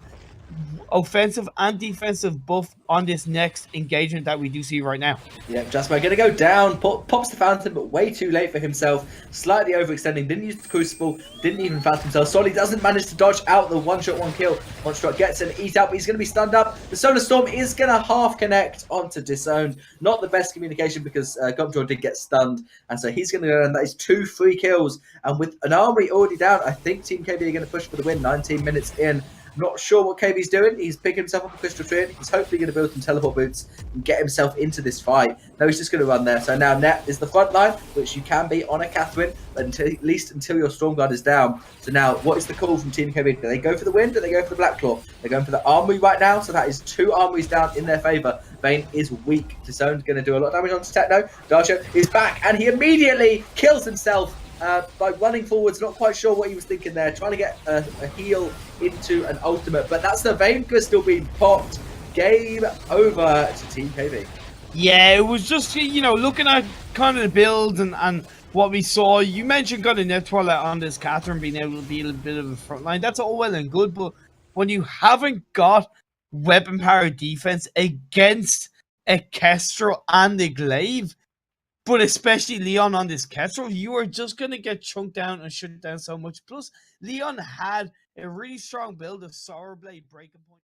offensive and defensive buff on this next engagement that we do see right now. Yeah, Jasper going to go down, pops the Phantom, but way too late for himself. Slightly overextending, didn't use the Crucible, didn't even Phantom himself. Solly doesn't manage to dodge out the one-shot, one-kill. Monster Truck gets an eat out, but he's going to be stunned up. The Solar Storm is going to half connect onto Disowned. Not the best communication because Gumpjaw did get stunned, and so he's going to go, and that is 2 free kills. And with an armory already down, I think Team KB are going to push for the win. 19 minutes in. Not sure what KB's doing. He's picking himself up a Crystal Tree. He's hopefully going to build some teleport boots and get himself into this fight. No, he's just going to run there. So now Net is the front line, which you can be on a Catherine, at least until your Storm Guard is down. So now, what is the call from Team KB? Do they go for the win? Do they go for the Black Claw? They're going for the Armory right now, so that is 2 armories down in their favour. Vayne is weak. Disowned going to do a lot of damage onto Techno. Darjo is back, and he immediately kills himself by running forwards. Not quite sure what he was thinking there, trying to get a heal into an ultimate, but that's the Vayne Crystal being popped. Game over to Team KB. Yeah, it was just, you know, looking at kind of the build and what we saw. You mentioned kind of Net Toilet on this Catherine being able to be a bit of a front line. That's all well and good, but when you haven't got weapon power defense against a Kestrel and a Glaive, but especially Leon on this Kestrel, you are just going to get chunked down and shut down so much. Plus, Leon had a really strong build of Sour Blade, Breaking Point.